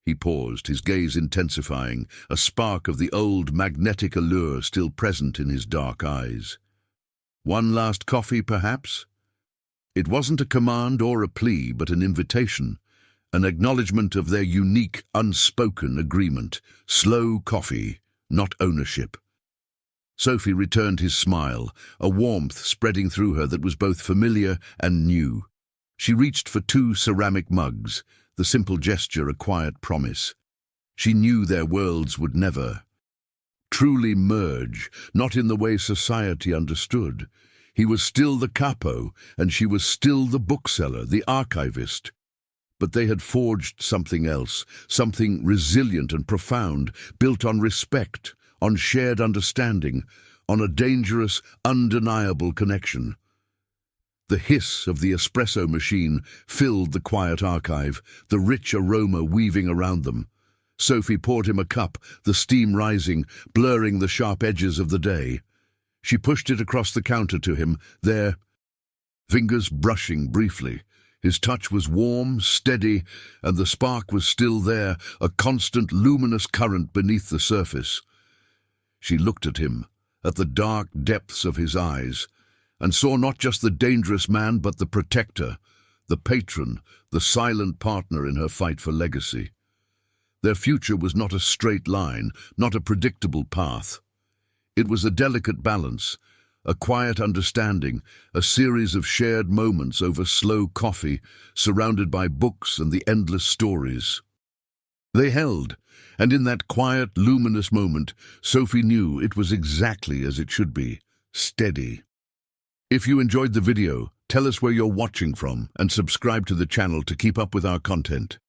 He paused, his gaze intensifying, a spark of the old magnetic allure still present in his dark eyes. "One last coffee, perhaps?" It wasn't a command or a plea, but an invitation, an acknowledgement of their unique, unspoken agreement. Slow coffee, not ownership. Sophie returned his smile, a warmth spreading through her that was both familiar and new. She reached for 2 ceramic mugs, the simple gesture a quiet promise. She knew their worlds would never truly merge, not in the way society understood. He was still the capo, and she was still the bookseller, the archivist. But they had forged something else, something resilient and profound, built on respect, on shared understanding, on a dangerous, undeniable connection. The hiss of the espresso machine filled the quiet archive, the rich aroma weaving around them. Sophie poured him a cup, the steam rising, blurring the sharp edges of the day. She pushed it across the counter to him, their fingers brushing briefly. His touch was warm, steady, and the spark was still there, a constant luminous current beneath the surface. She looked at him, at the dark depths of his eyes, and saw not just the dangerous man but the protector, the patron, the silent partner in her fight for legacy. Their future was not a straight line, not a predictable path. It was a delicate balance, a quiet understanding, a series of shared moments over slow coffee, surrounded by books and the endless stories. They held, and in that quiet, luminous moment, Sophie knew it was exactly as it should be, steady. If you enjoyed the video, tell us where you're watching from and subscribe to the channel to keep up with our content.